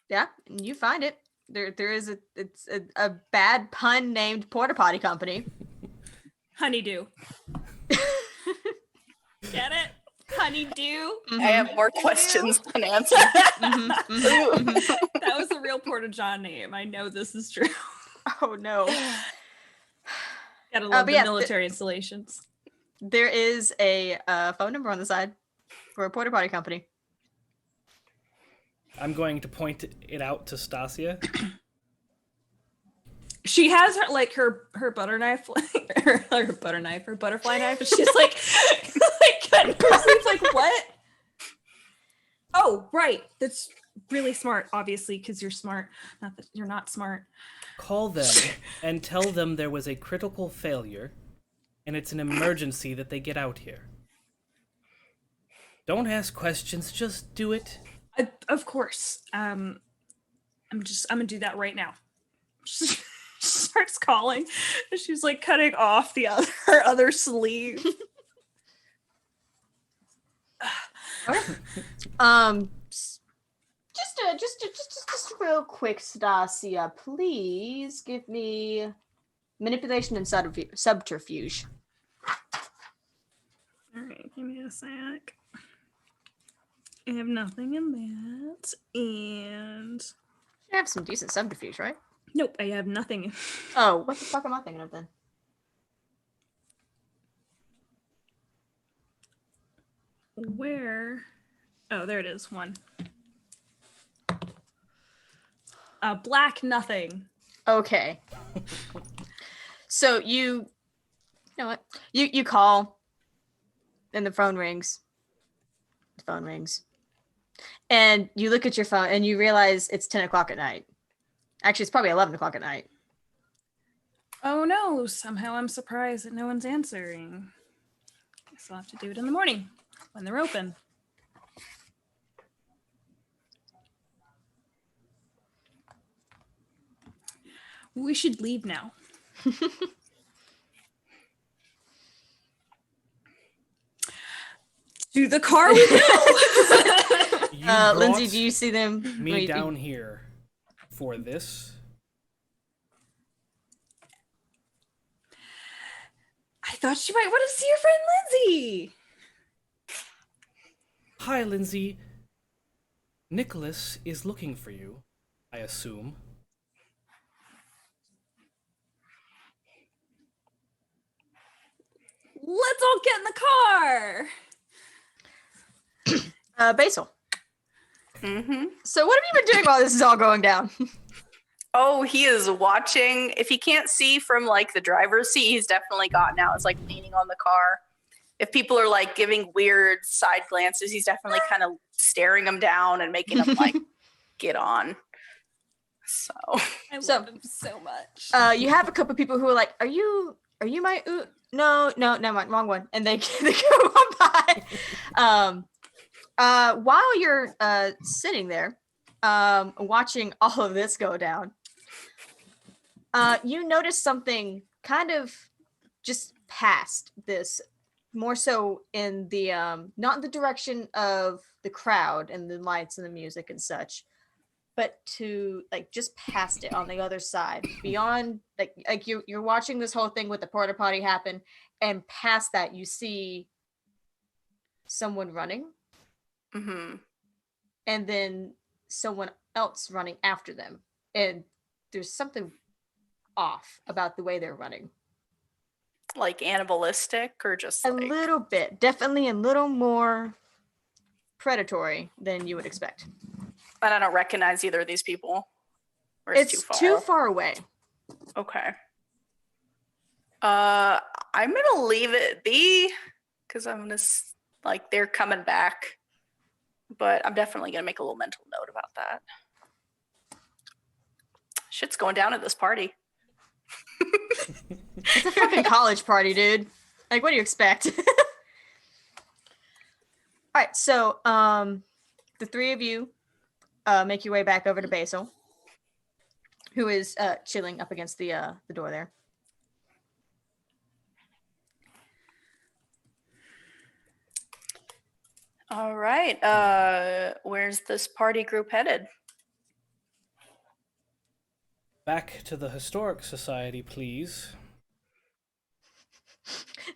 Yeah, and you find it. There is a bad pun named Porta Potty Company. Honeydew. Get it? Honeydew. I have more questions than answers. That was the real Porta John name. I know this is true. Oh no. Gotta love the yeah, military installations. There is a phone number on the side for a Porta Potty Company. I'm going to point it out to Stacia. She has her butter knife, her butterfly knife, and she's like cutting her sleeves. Like, what? Oh, right. That's really smart, obviously, because you're smart. Not that you're not smart. Call them and tell them there was a critical failure, and it's an emergency that they get out here. Don't ask questions, just do it. Of course. I'm gonna do that right now. She starts calling, and she's like cutting off her other sleeve. Just real quick, Stacia, please give me manipulation and subterfuge. All right, give me a sec. I have nothing in that, and You have some decent subterfuge, right? nope, I have nothing. Oh, what the fuck am I thinking of then? Where? Oh, there it is. One. Black nothing. Okay. So you know what? You call, and the phone rings. The phone rings. And you look at your phone and you realize it's 10 o'clock at night. Actually, it's probably 11 o'clock at night. Oh no, somehow I'm surprised that no one's answering. Guess I'll have to do it in the morning when they're open. We should leave now. To the car we go. Lindsay, do you see them? Me down here for this? I thought you might want to see your friend Lindsay. Hi, Lindsay. Nicholas is looking for you, I assume. Let's all get in the car. Basil. Mm-hmm. So what have you been doing while this is all going down? Oh, he is watching. If he can't see from like the driver's seat, he's definitely gotten out. It's like leaning on the car. If people are like giving weird side glances, he's definitely kind of staring them down and making them like get on. So I love him so much. You have a couple people who are like, "Are you my no, never mind, wrong one," and they go on by. While you're sitting there, watching all of this go down, you notice something kind of just past this, more so in the not in the direction of the crowd and the lights and the music and such, but to like just past it on the other side, beyond like you're watching this whole thing with the porta potty happen, and past that you see someone running, and then someone else running after them, and there's something off about the way they're running. Like animalistic, or just A like... little bit, definitely a little more predatory than you would expect. And I don't recognize either of these people. Or It's too far away. Okay. I'm gonna leave it be, because I'm gonna like they're coming back, but I'm definitely gonna make a little mental note about that. Shit's going down at this party. It's a fucking college party, dude. Like, what do you expect? All right, so the three of you make your way back over to Basil, who is chilling up against the door there. All right. Where's this party group headed? Back to the Historic Society, please.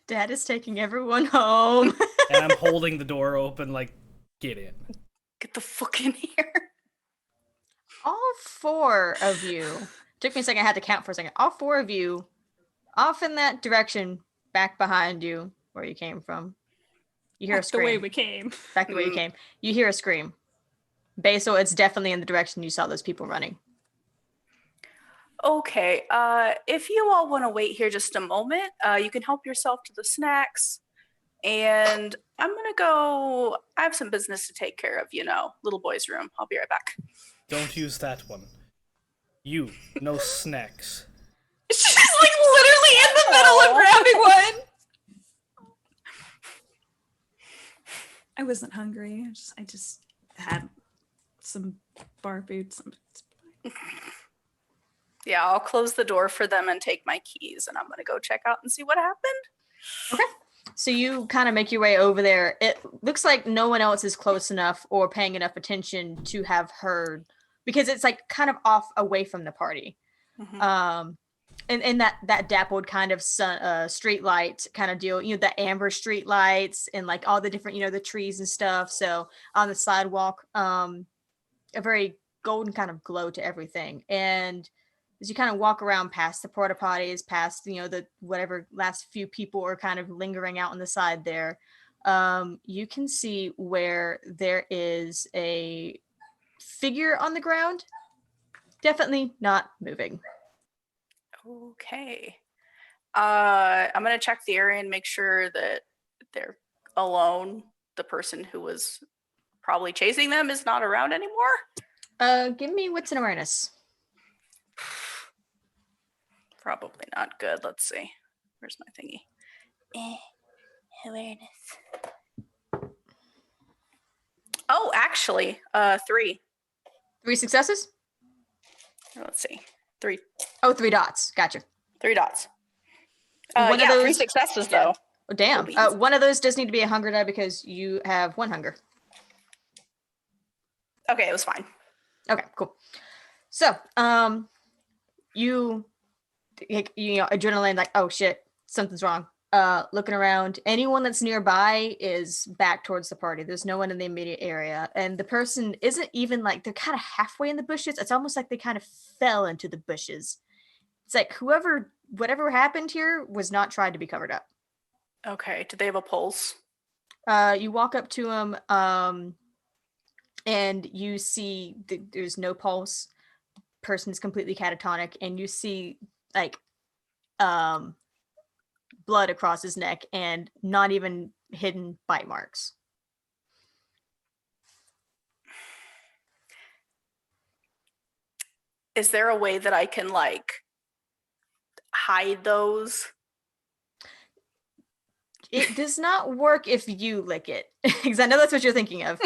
Dad is taking everyone home. And I'm holding the door open, like, get in. Get the fuck in here. All four of you, took me a second, I had to count for a second. All four of you, off in that direction, back behind you, where you came from. You hear a scream. The way we came. Back the way you came. You hear a scream. Basil, it's definitely in the direction you saw those people running. Okay, if you all want to wait here just a moment, you can help yourself to the snacks. And I'm going to go, I have some business to take care of, little boy's room. I'll be right back. Don't use that one. You, no snacks. She's like literally in the middle of grabbing one. I wasn't hungry. I just had some bar food. Yeah, I'll close the door for them and take my keys, and I'm going to go check out and see what happened. Okay. So you kind of make your way over there. It looks like no one else is close enough or paying enough attention to have heard, because it's like kind of off away from the party. And that dappled kind of sun, street light kind of deal, the amber street lights and like all the different, the trees and stuff. So on the sidewalk, a very golden kind of glow to everything. And as you kind of walk around past the porta potties, past, the whatever last few people are kind of lingering out on the side there, you can see where there is a figure on the ground. Definitely not moving. Okay. I'm going to check the area and make sure that they're alone. The person who was probably chasing them is not around anymore. Give me wits and awareness. Probably not good. Let's see. Where's my thingy? Awareness. Oh, actually, 3. 3 successes? Let's see. 3. Oh, 3 dots. Gotcha. 3 dots. One of those, 3 successes, though. Oh, damn. One of those does need to be a hunger die because you have 1 hunger. Okay, it was fine. Okay, cool. So, you adrenaline, like, oh shit, something's wrong. Looking around, anyone that's nearby is back towards the party. There's no one in the immediate area, and the person isn't even like, they're kind of halfway in the bushes. It's almost like they kind of fell into the bushes. It's like whatever happened here was not tried to be covered up. Okay, do they have a pulse? You walk up to them, and you see there's no pulse. Person's completely catatonic, and you see like blood across his neck and not even hidden bite marks. Is there a way that I can like hide those? It does not work if you lick it, because I know that's what you're thinking of.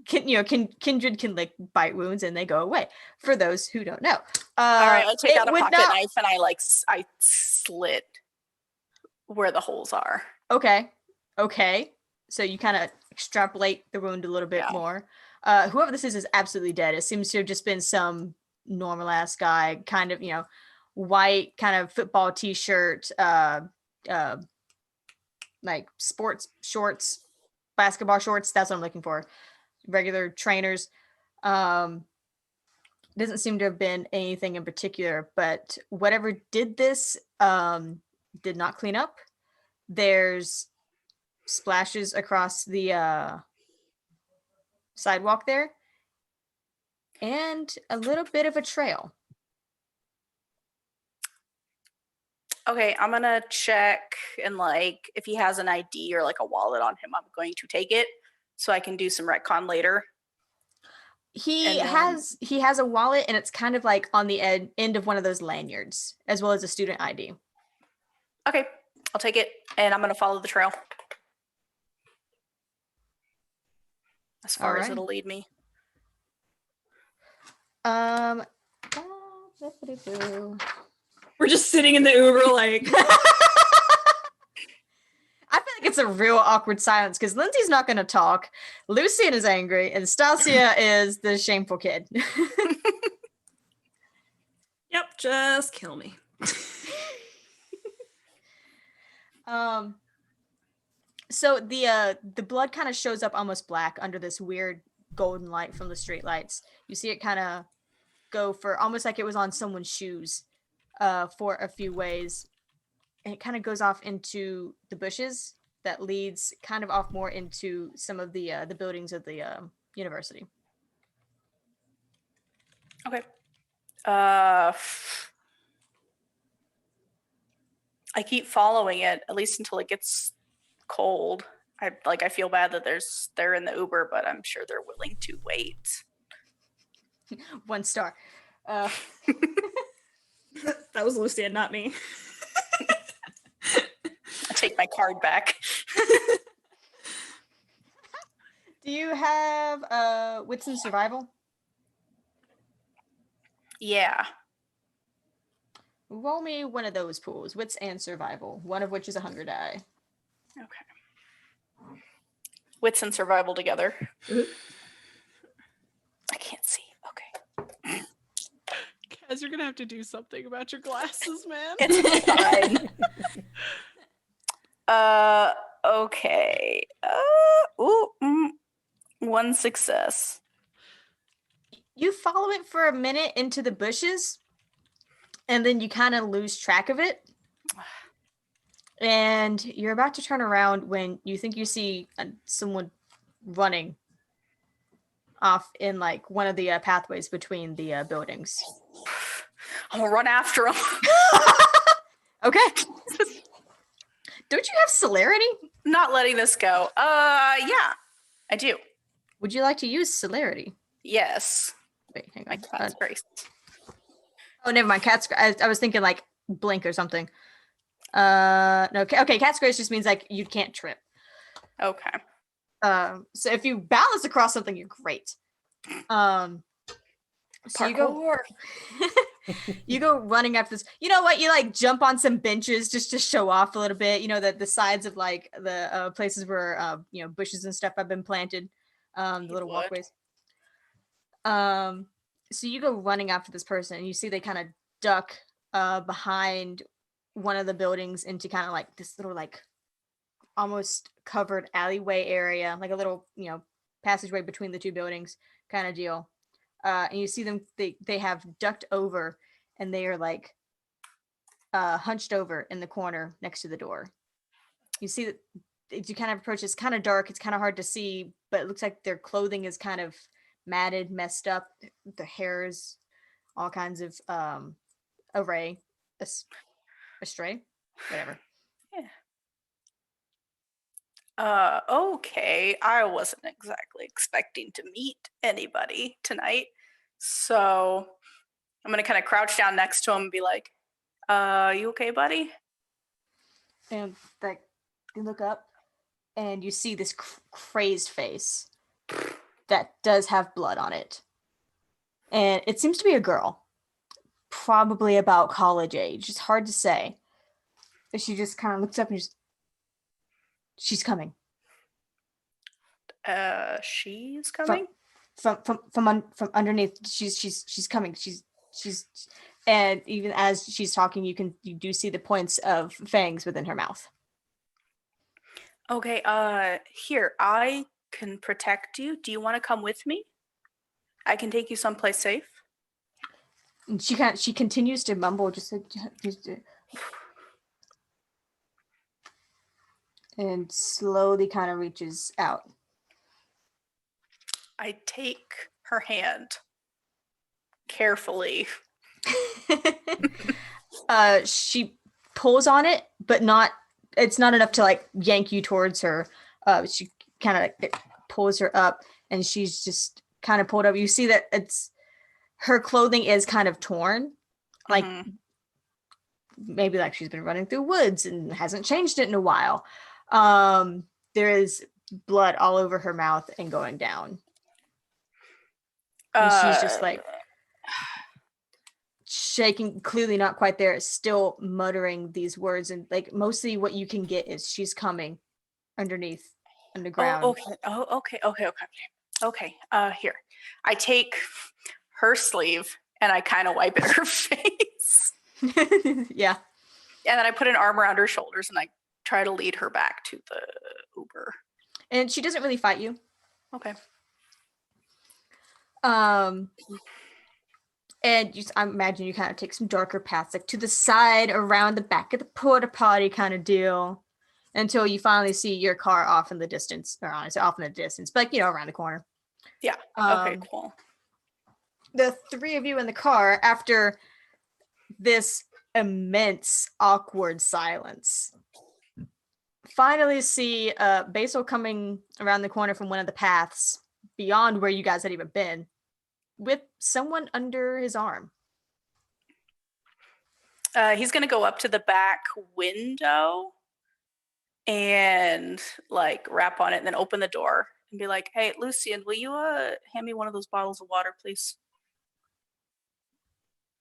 Kindred can lick bite wounds and they go away. For those who don't know, All right, I take it out a would pocket not- knife and I slit where the holes are. Okay. So you kind of extrapolate the wound a little bit more. Whoever this is absolutely dead. It seems to have just been some normal ass guy, kind of, white kind of football t-shirt, like sports shorts, basketball shorts. That's what I'm looking for. Regular trainers. Doesn't seem to have been anything in particular, but whatever did this did not clean up. There's splashes across the sidewalk there, and a little bit of a trail. Okay, I'm gonna check and if he has an ID or a wallet on him, I'm going to take it so I can do some retcon later. He has a wallet, and it's kind of on the end of one of those lanyards, as well as a student ID. Okay, I'll take it, and I'm gonna follow the trail as far as it'll lead me. We're just sitting in the Uber I feel like it's a real awkward silence because Lindsay's not going to talk. Lucien is angry, and Stacia is the shameful kid. Yep, just kill me. So the blood kind of shows up almost black under this weird golden light from the street lights. You see it kind of go for almost like it was on someone's shoes for a few ways. And it kind of goes off into the bushes that leads kind of off more into some of the buildings of the university. Okay. I keep following it, at least until it gets cold. I feel bad that they're in the Uber, but I'm sure they're willing to wait. 1 star. That was Lucien, not me. I take my card back. Do you have wits and survival? Yeah. Roll me one of those pools, wits and survival, one of which is a hunger die. Okay. Wits and survival together. I can't see. Okay. Kaz, you're gonna have to do something about your glasses, man. It's fine. Okay. 1 success. You follow it for a minute into the bushes, and then you kind of lose track of it. And you're about to turn around when you think you see someone running off in one of the pathways between the buildings. I'm gonna run after him. Okay. Don't you have celerity? Not letting this go. Yeah, I do. Would you like to use celerity? Yes. Wait, hang My on. cat's grace. Oh, never mind. Cat's. I was thinking blink or something. No. Okay. Cat's grace just means you can't trip. Okay. So if you balance across something, you're great. So you go running after this. You know what? You jump on some benches just to show off a little bit. You know the sides of the places where bushes and stuff have been planted. The little walkways. So you go running after this person, and you see they kind of duck behind one of the buildings into kind of this little almost covered alleyway area, a little passageway between the two buildings kind of deal. And you see them, they have ducked over, and they are hunched over in the corner next to the door. You see that as you kind of approach, it's kind of dark, it's kind of hard to see, but it looks like their clothing is kind of matted, messed up. The hair is all kinds of astray, whatever. Yeah. Okay. I wasn't exactly expecting to meet anybody tonight. So I'm going to kind of crouch down next to him and be like, you okay, buddy? And like you look up and you see this crazed face that does have blood on it. And it seems to be a girl, probably about college age. It's hard to say. But she just kind of looks up and she's coming. She's coming? From underneath. She's coming. She's and even as she's talking, you do see the points of fangs within her mouth. Okay, here, I can protect you. Do you want to come with me? I can take you someplace safe. And she continues to mumble, and slowly kind of reaches out. I take her hand carefully. She pulls on it, but it's not enough to like yank you towards her. She kind of pulls her up, and she's just kind of pulled up. You see that her clothing is kind of torn, like maybe like she's been running through woods and hasn't changed it in a while. There is blood all over her mouth and going down. And she's just like shaking, clearly not quite there, still muttering these words. And like mostly what you can get is she's coming underneath, underground. Okay. Here. I take her sleeve and I kind of wipe at her face. Yeah. And then I put an arm around her shoulders and I try to lead her back to the Uber. And she doesn't really fight you. Okay. And I imagine you kind of take some darker paths, like to the side, around the back of the porta potty kind of deal, until you finally see your car off in the distance, or honestly, off in the distance, but like, around the corner. Yeah. Okay, cool. The three of you in the car, after this immense, awkward silence, finally see Basil coming around the corner from one of the paths beyond where you guys had even been, with someone under his arm. He's gonna go up to the back window and like rap on it and then open the door and be like, "Hey, Lucien, will you hand me one of those bottles of water, please?"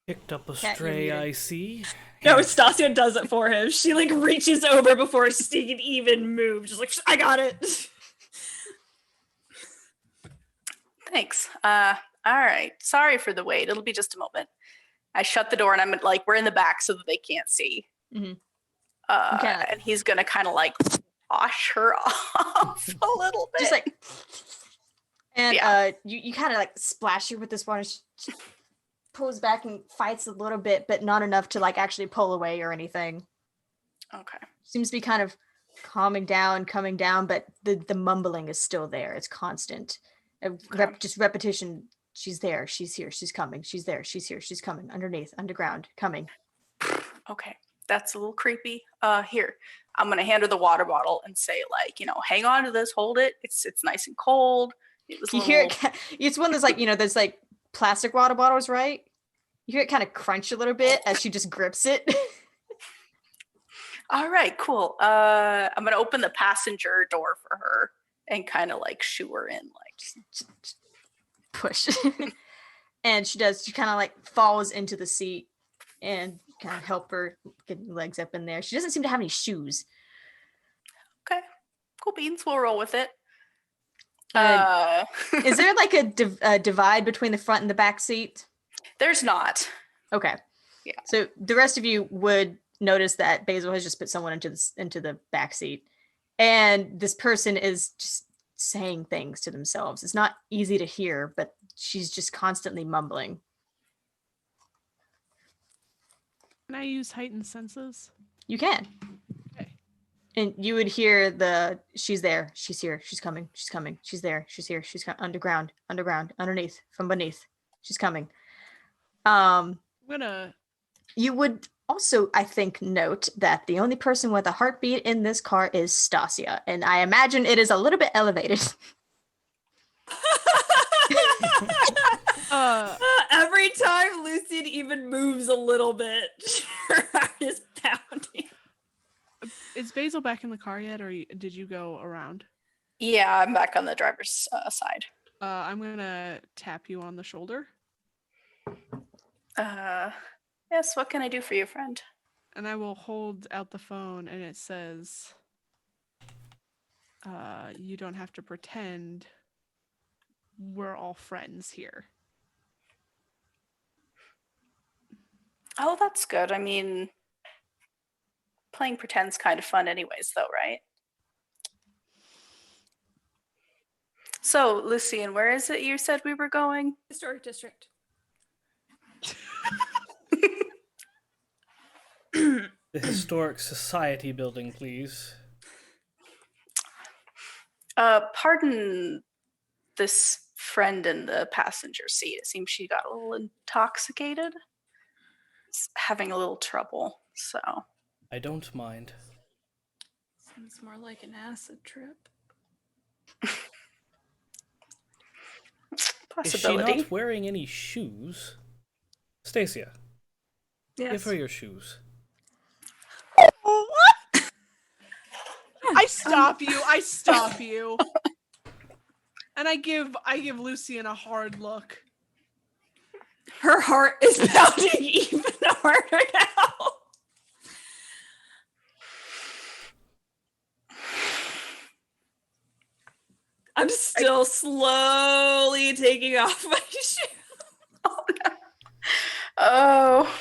Picked up a Cat, stray, you're I muted. see. No, Stacia does it for him. She like reaches over before he can even move. Just like, I got it. Thanks. All right. Sorry for the wait. It'll be just a moment. I shut the door and I'm like, we're in the back so that they can't see. Mm-hmm. And he's gonna kind of like wash her off a little bit. Just like, and Yeah. You kind of like splash her with this water. She pulls back and fights a little bit, but not enough to like actually pull away or anything. Okay. Seems to be kind of coming down, but the mumbling is still there. It's constant. Just repetition. She's there. She's here. She's coming. She's there. She's here. She's coming. Underneath, underground, coming. Okay. That's a little creepy. Here, I'm gonna hand her the water bottle and say, like, hang on to this, hold it. It's nice and cold. It was. You hear it. It's one that's like, there's like plastic water bottles, right? You hear it kind of crunch a little bit as she just grips it. All right, cool. I'm gonna open the passenger door for her and kind of like shoo her in, like Just push. And she does. She kind of like falls into the seat and kind of help her get her legs up in there. She doesn't seem to have any shoes. okay, cool beans. We'll roll with it. Is there like a divide between the front and the back seat? There's not. Okay. Yeah. So the rest of you would notice that Basil has just put someone into the back seat, and this person is just saying things to themselves. It's not easy to hear, but she's just constantly mumbling. Can I use heightened senses? You can. Okay. And you would hear she's there, she's here, she's coming, she's there, she's here, she's underground, underneath, from beneath, she's coming. I'm gonna. You would also, I think, note that the only person with a heartbeat in this car is Stacia, and I imagine it is a little bit elevated. Every time Lucien even moves a little bit, her heart is pounding. Is Basil back in the car yet, or did you go around? Yeah, I'm back on the driver's side. I'm gonna tap you on the shoulder, Yes, what can I do for you, friend? and I will hold out the phone, and it says, "You don't have to pretend. We're all friends here." Oh, that's good. I mean, playing pretend's kind of fun anyways, though, right? So, Lucien, where is it you said we were going? Historic district. The Historic Society building, please. Pardon this friend in the passenger seat. It seems she got a little intoxicated. Having a little trouble, so. I don't mind. Seems more like an acid trip. Possibility. Is she not wearing any shoes? Stacia, Yes. give her your shoes. What? I stop you. I stop you. And I give Lucien a hard look. Her heart is pounding even harder now. I'm still slowly taking off my shoe. Oh,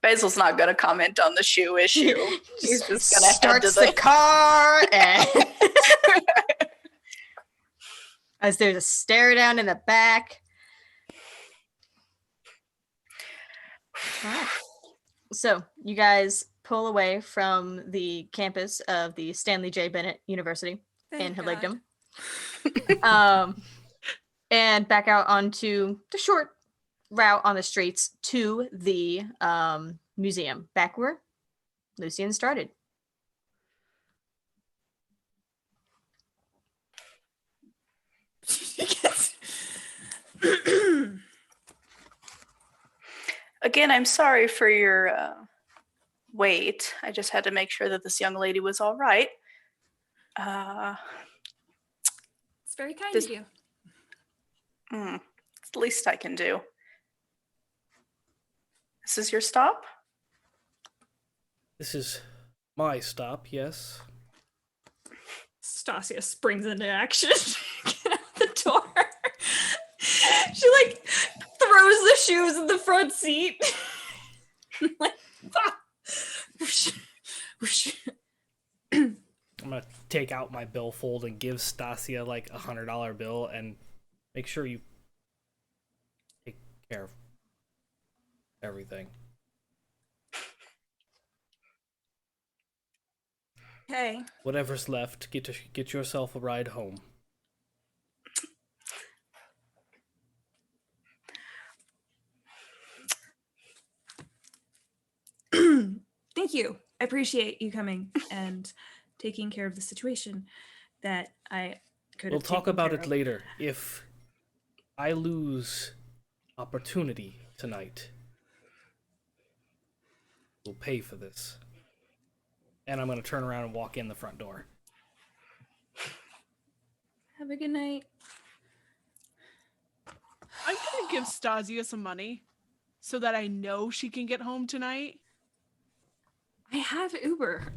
Basil's not going to comment on the shoe issue. He's just going to head to the car and as there's a stare down in the back. All right. So you guys pull away from the campus of the Stanley J. Bennett University in Heligdom. And back out onto the short route on the streets to the museum, back where Lucien started. Again, I'm sorry for your wait. I just had to make sure that this young lady was all right. It's very kind of you. It's the least I can do. This is your stop? This is my stop, yes. Stacia springs into action. Get out the door. She like throws the shoes in the front seat. Like, I'm gonna take out my billfold and give Stacia like $100 bill and make sure you take care of everything. Okay. Whatever's left, get yourself a ride home. Thank you. I appreciate you coming and taking care of the situation that I could have. We'll talk taken about care it of. later. If I lose opportunity tonight, we'll pay for this. And I'm going to turn around and walk in the front door. Have a good night. I'm gonna give Stacia some money so that I know she can get home tonight. I have Uber.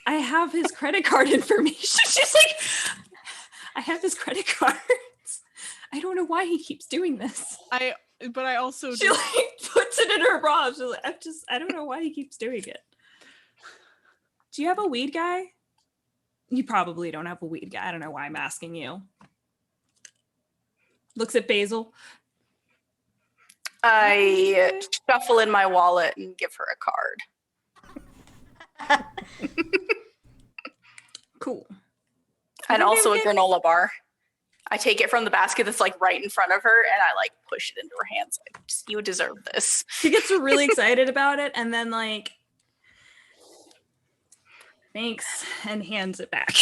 I have his credit card information. She's like, I have his credit cards. I don't know why he keeps doing this. But I also She like puts it in her bra. She's like, I don't know why he keeps doing it. Do you have a weed guy? You probably don't have a weed guy. I don't know why I'm asking you. Looks at Basil. I shuffle in my wallet and give her a card. Cool. And also a granola bar. I take it from the basket that's like right in front of her and I like push it into her hands. Like, you deserve this. She gets really excited about it and then like, thanks, and hands it back.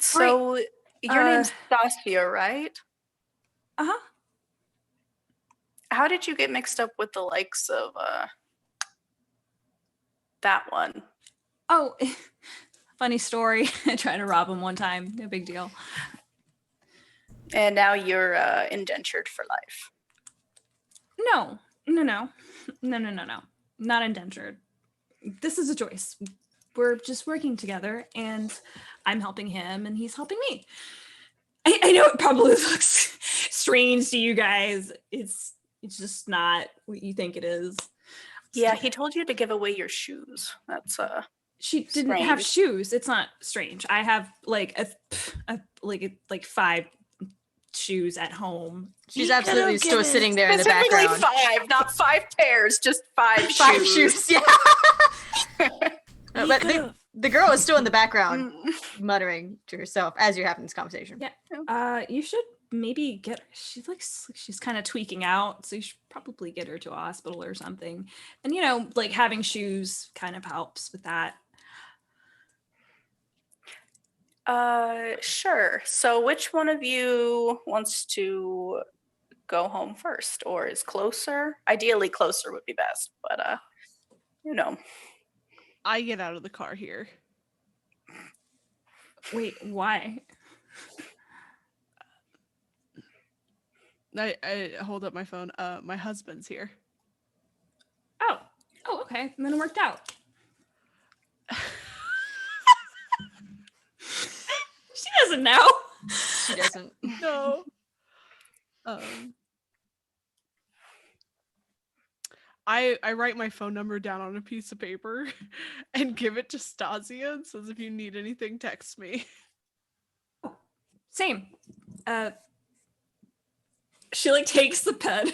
So your name's Stacia, right? Uh-huh. How did you get mixed up with the likes of That one. Oh, funny story. I tried to rob him one time. No big deal. And now you're indentured for life. No. Not indentured. This is a choice. We're just working together, and I'm helping him, and he's helping me. I know it probably looks strange to you guys. It's just not what you think it is. Yeah, he told you to give away your shoes. That's She didn't have shoes. It's not strange. I have like like 5 shoes at home. She's absolutely still sitting there in the background. Specifically 5, not 5 pairs, just 5 shoes. 5 shoes, yeah. But the girl is still in the background, muttering to herself as you're having this conversation. Yeah. You should maybe get her. She's kind of tweaking out, so you should probably get her to a hospital or something. And like having shoes kind of helps with that. Sure. So which one of you wants to go home first, or is closer? Ideally closer would be best, but I get out of the car here. Wait, why? I hold up my phone. My husband's here. Oh, okay. And then it worked out. She doesn't know. She doesn't. No. I write my phone number down on a piece of paper and give it to Stacia and says, if you need anything, text me. Same. She takes the pen.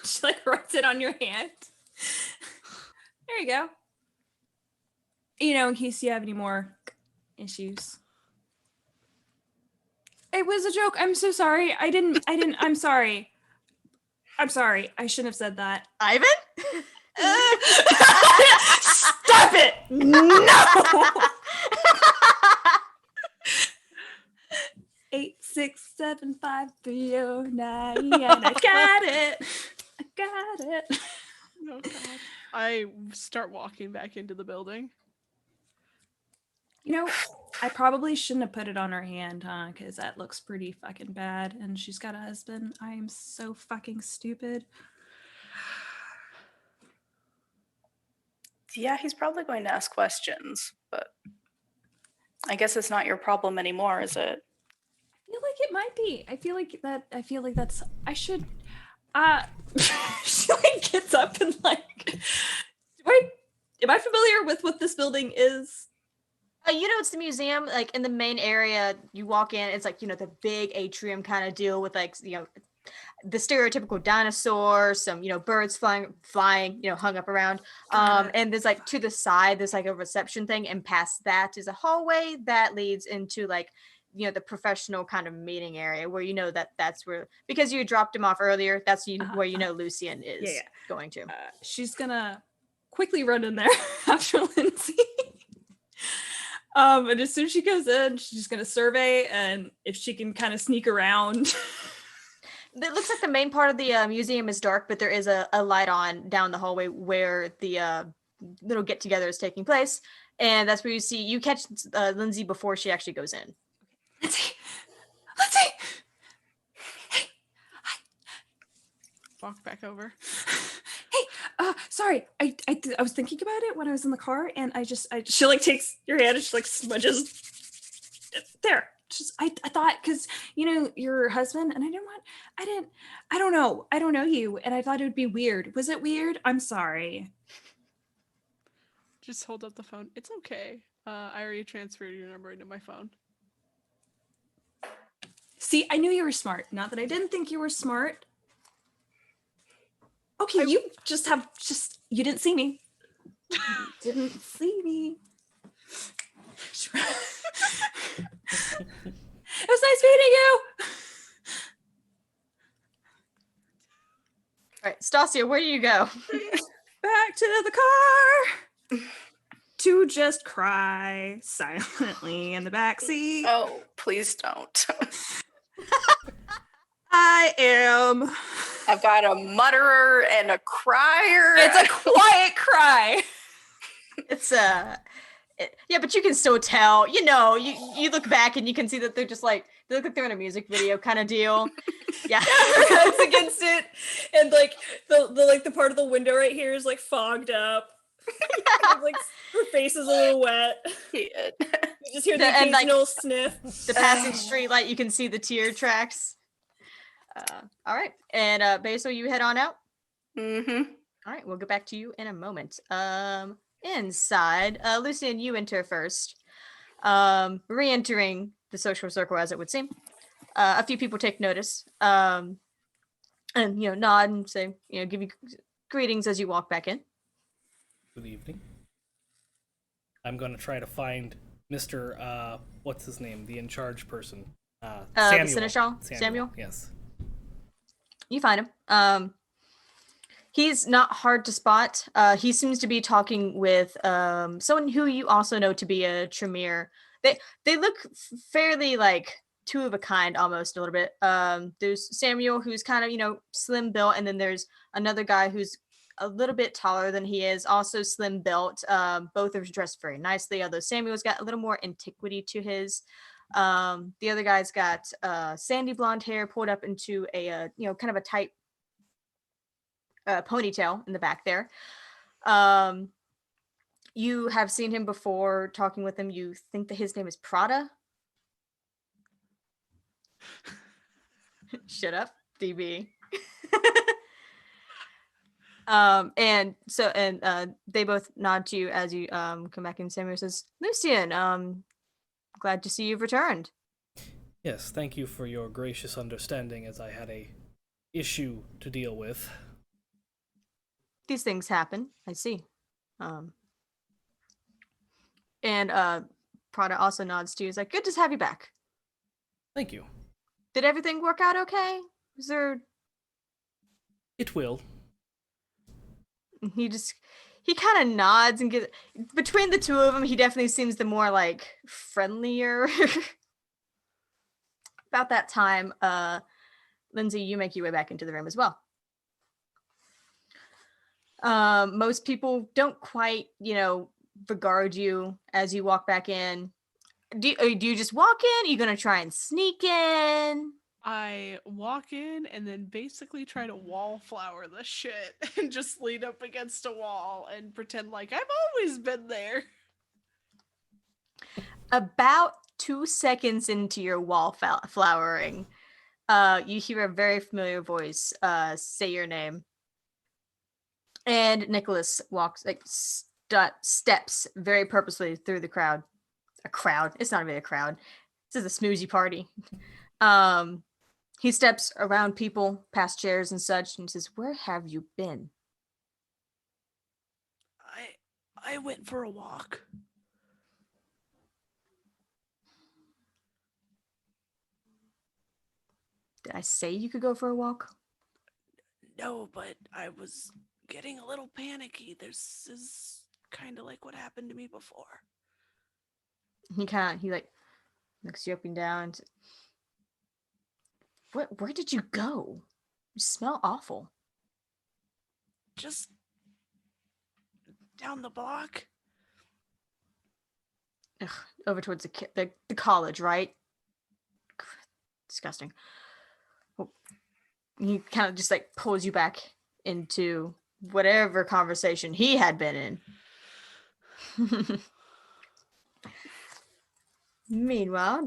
She writes it on your hand. There you go. In case you have any more issues. It was a joke. I'm so sorry. I didn't. I'm sorry. I'm sorry. I shouldn't have said that. Ivan? Stop it! No! 8675309. And I got it. I got it. Oh, God. I start walking back into the building. I probably shouldn't have put it on her hand, huh? Because that looks pretty fucking bad. And she's got a husband. I am so fucking stupid. Yeah, he's probably going to ask questions, but I guess it's not your problem anymore, is it? I feel like it might be. I feel like that's. I should. She gets up and am I familiar with what this building is? It's the museum, in the main area. You walk in, it's the big atrium kind of deal with the stereotypical dinosaur, some birds flying, hung up around. And there's to the side, there's a reception thing, and past that is a hallway that leads into the professional kind of meeting area where that's where, because you dropped him off earlier, that's where Lucien is going to. She's gonna quickly run in there after Lindsay. And as soon as she goes in, she's just gonna survey, and if she can kind of sneak around. It looks like the main part of the museum is dark, but there is a light on down the hallway where the little get together is taking place, and that's where you catch Lindsay before she actually goes in. Lindsay, hey, hi. Walk back over. Hey, sorry. I was thinking about it when I was in the car, and she takes your hand and she smudges there. I thought, because your husband, and I don't know you, and I thought it would be weird. Was it weird? I'm sorry. Just hold up the phone. It's okay. I already transferred your number into my phone. See, I knew you were smart. Not that I didn't think you were smart. Okay, you you didn't see me. You didn't see me. It was nice meeting you. All right, Stacia, where do you go? Back to the car to just cry silently in the backseat. Oh, please don't. I am. I've got a mutterer and a crier. It's a quiet cry. It's yeah, but you can still tell. You look back and you can see that they're just like they look like they're in a music video kind of deal. Yeah. Her head's against it, and like the part of the window right here is like fogged up. And, like her face is a little wet. Yeah. You just hear the And, like, occasional sniff. The passing street light, you can see the tear tracks. All right, and Basil, you head on out. Mm-hmm. All right, we'll get back to you in a moment. Inside, Lucien, you enter first. Re-entering the social circle, as it would seem. A few people take notice, and nod and say, give you greetings as you walk back in. Good evening. I'm gonna try to find Mr. What's his name? The in charge person. Samuel. The Seneschal, Samuel. Yes. You find him. He's not hard to spot. He seems to be talking with someone who you also know to be a Tremere. They look fairly like two of a kind, almost a little bit. There's Samuel, who's kind of slim built, and then there's another guy who's a little bit taller than he is, also slim built. Both are dressed very nicely, although Samuel's got a little more antiquity to his. The other guy's got sandy blonde hair pulled up into a kind of a tight ponytail in the back there. You have seen him before, talking with him. You think that his name is Prada? Shut up, DB. And they both nod to you as you come back, and Samuel says, Lucien, glad to see you've returned. Yes, thank you for your gracious understanding, as I had a issue to deal with. These things happen, I see. And Prada also nods to you. He's like, good to have you back. Thank you. Did everything work out okay? Was there... It will. He kind of nods and gets... Between the two of them, he definitely seems the more, like, friendlier. About that time, Lindsay, you make your way back into the room as well. Most people don't quite, regard you as you walk back in. Do you just walk in? Are you going to try and sneak in? I walk in and then basically try to wallflower the shit and just lean up against a wall and pretend like I've always been there. About 2 seconds into your wallflowering, you hear a very familiar voice say your name. And Nicholas walks, steps very purposely through the crowd. A crowd. It's not really a crowd. This is a smoozy party. He steps around people, past chairs and such, and says, where have you been? I went for a walk. Did I say you could go for a walk? No, but I was getting a little panicky. This is kind of like what happened to me before. He looks you up and down. Where did you go? You smell awful. Just down the block. Ugh, over towards the college, right? Disgusting. Well, he kind of just pulls you back into whatever conversation he had been in. Meanwhile,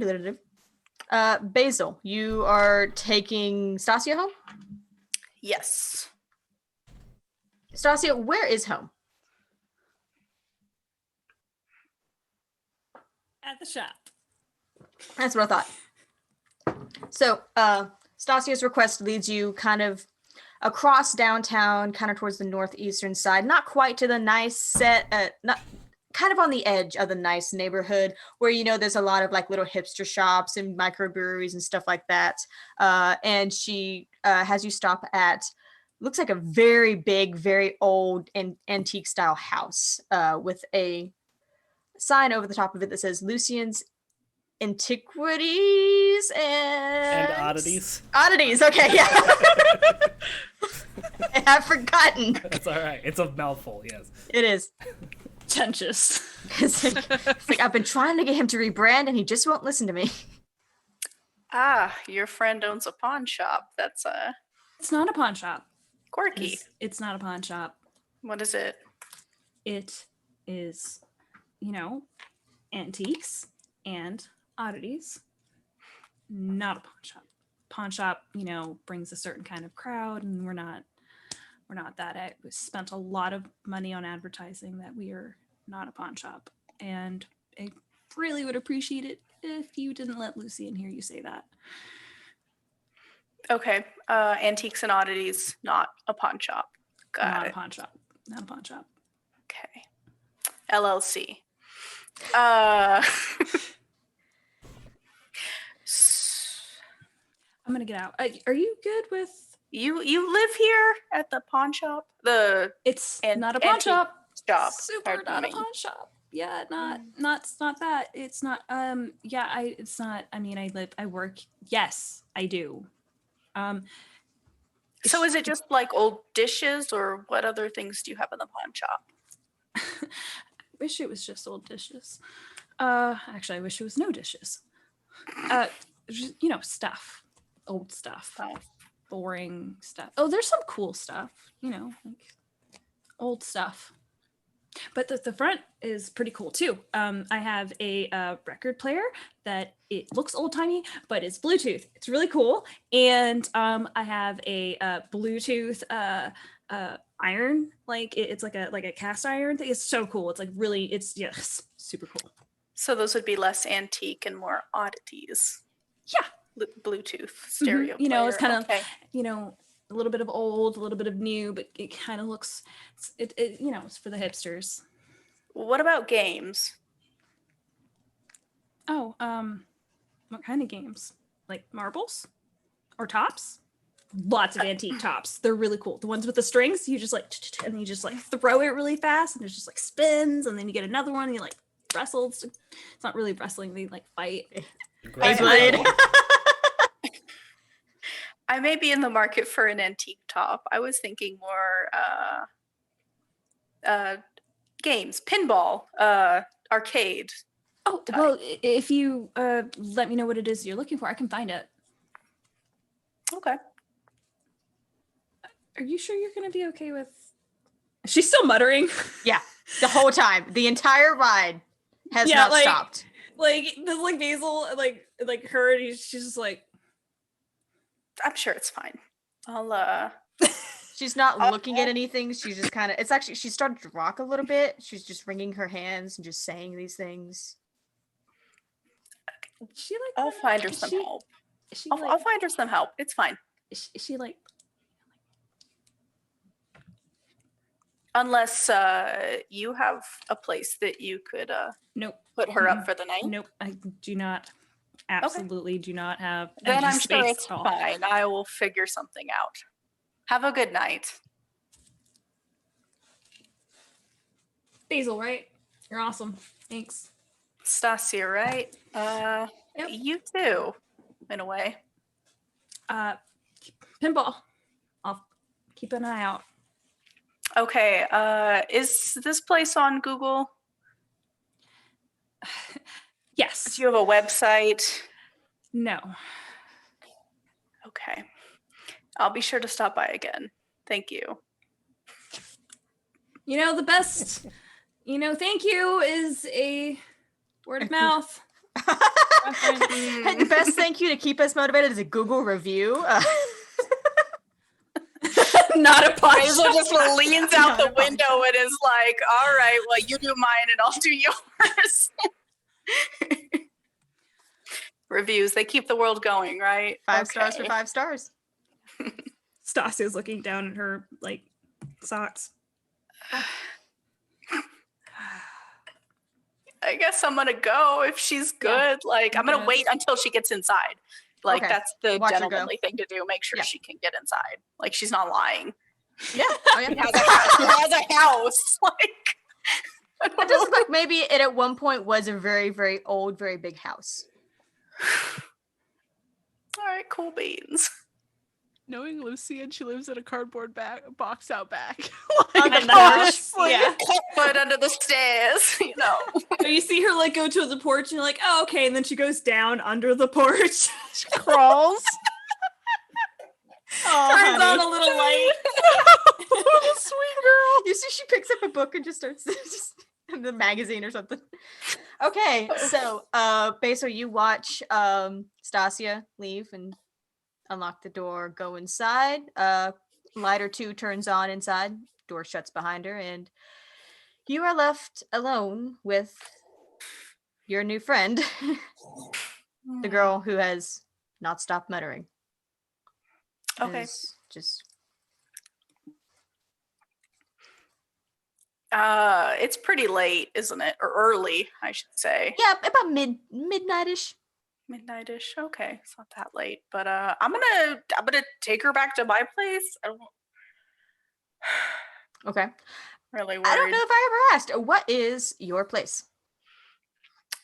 Basil, you are taking Stacia home? Yes. Stacia, where is home? At the shop. That's what I thought. So, Stacia's request leads you kind of across downtown, kind of towards the northeastern side, not quite to the nice kind of on the edge of the nice neighborhood where, there's a lot of little hipster shops and microbreweries and stuff like that. And she has you stop at, looks like a very big, very old and antique style house with a sign over the top of it that says Lucien's Antiquities and Oddities. Oddities, okay, yeah. I have forgotten. That's all right. It's a mouthful, yes. It is. pretentious. It's like I've been trying to get him to rebrand, and he just won't listen to me. Ah, your friend owns a pawn shop. That's It's not a pawn shop. quirky. It's not a pawn shop. What is it? It is, antiques and oddities. Not a pawn shop. Pawn shop, brings a certain kind of crowd, and we're not that. We spent a lot of money on advertising that we are not a pawn shop, and I really would appreciate it if you didn't let Lucien hear you say that. Okay. Antiques and oddities, not a pawn shop. Got Not it. a pawn shop. Not a pawn shop. Okay. LLC. I'm gonna get out. Are you good with? You live here at the pawn shop? It's And not a pawn antique shop. shop. Super pardon not me. a pawn shop. Yeah, not that. It's not. It's not. I mean, I work. Yes, I do. So is it just like old dishes, or what other things do you have in the pawn shop? I wish it was just old dishes. Actually, I wish it was no dishes. Just, stuff, old stuff, Oh. boring stuff. Oh, there's some cool stuff, like old stuff. But the front is pretty cool too. I have a record player that it looks old timey, but it's Bluetooth. It's really cool. And I have a Bluetooth iron, like it's like a cast iron thing. It's so cool. It's like really, yes, super cool. So those would be less antique and more oddities. Yeah. Bluetooth stereo. It's kind of okay. A little bit of old, a little bit of new, but it kind of looks, it's for the hipsters. What about games? Oh, what kind of games? Like marbles or tops? Lots of antique tops. They're really cool. The ones with the strings, you just and you just throw it really fast, and it just spins, and then you get another one, and you wrestle. It's not really wrestling; they fight. Beyblade. I may be in the market for an antique top. I was thinking more games, pinball, arcade. Oh, well, if you let me know what it is you're looking for, I can find it. Okay. Are you sure you're going to be okay with... She's still muttering. Yeah, the whole time. The entire ride has not stopped. Basil, her, and she's just I'm sure it's fine. I'll She's not looking at anything. She's just kind of, it's actually, she started to rock a little bit. She's just wringing her hands and just saying these things. I'll find her some help. I'll find her some help. It's fine. Is she Unless you have a place that you could nope. put her up for the night. Nope, I do not. Absolutely do not have Then any I'm sure space it's at all. fine. I will figure something out. Have a good night. Basil, right? You're awesome. Thanks. Stacia, right? Yep. You too, in a way. Pinball. I'll keep an eye out. Okay, is this place on Google? Yes. Do you have a website? No. Okay. I'll be sure to stop by again. Thank you. The best, thank you is a word of mouth. The best thank you to keep us motivated is a Google review. Not a pawn Basil shop. just leans out the window and is like, all right, well, you do mine and I'll do yours. Reviews, they keep the world going, right? 5 stars for 5 stars. Stasia's looking down at her socks. I guess I'm gonna go if she's good. I'm gonna wait until she gets inside. Okay. That's the Watch her go. gentlemanly thing to do. Make sure Yeah. she can get inside. She's not lying. Yeah. Oh, yeah. She has a house. It does look like maybe it at one point was a very, very old, very big house. All right, cool beans. Knowing Lucien, she lives in a cardboard box out back. On the porch, honestly. yeah. Put under the stairs, you know. You see her like go to the porch and you're like, oh, okay. And then she goes down under the porch. She crawls. Oh, Turns on honey. a little light. Oh, sweet girl. You see, she picks up a book and just starts the magazine or something. Okay, so Basil, you watch Stacia leave and unlock the door, go inside. Light or two turns on inside, door shuts behind her, and you are left alone with your new friend, the girl who has not stopped muttering. Okay. Is just It's pretty late, isn't it? Or early, I should say. yeah, about midnight-ish. Midnight-ish. Okay, it's not that late. But I'm gonna take her back to my place. I don't Okay. really worried. I don't know if I ever asked. What is your place?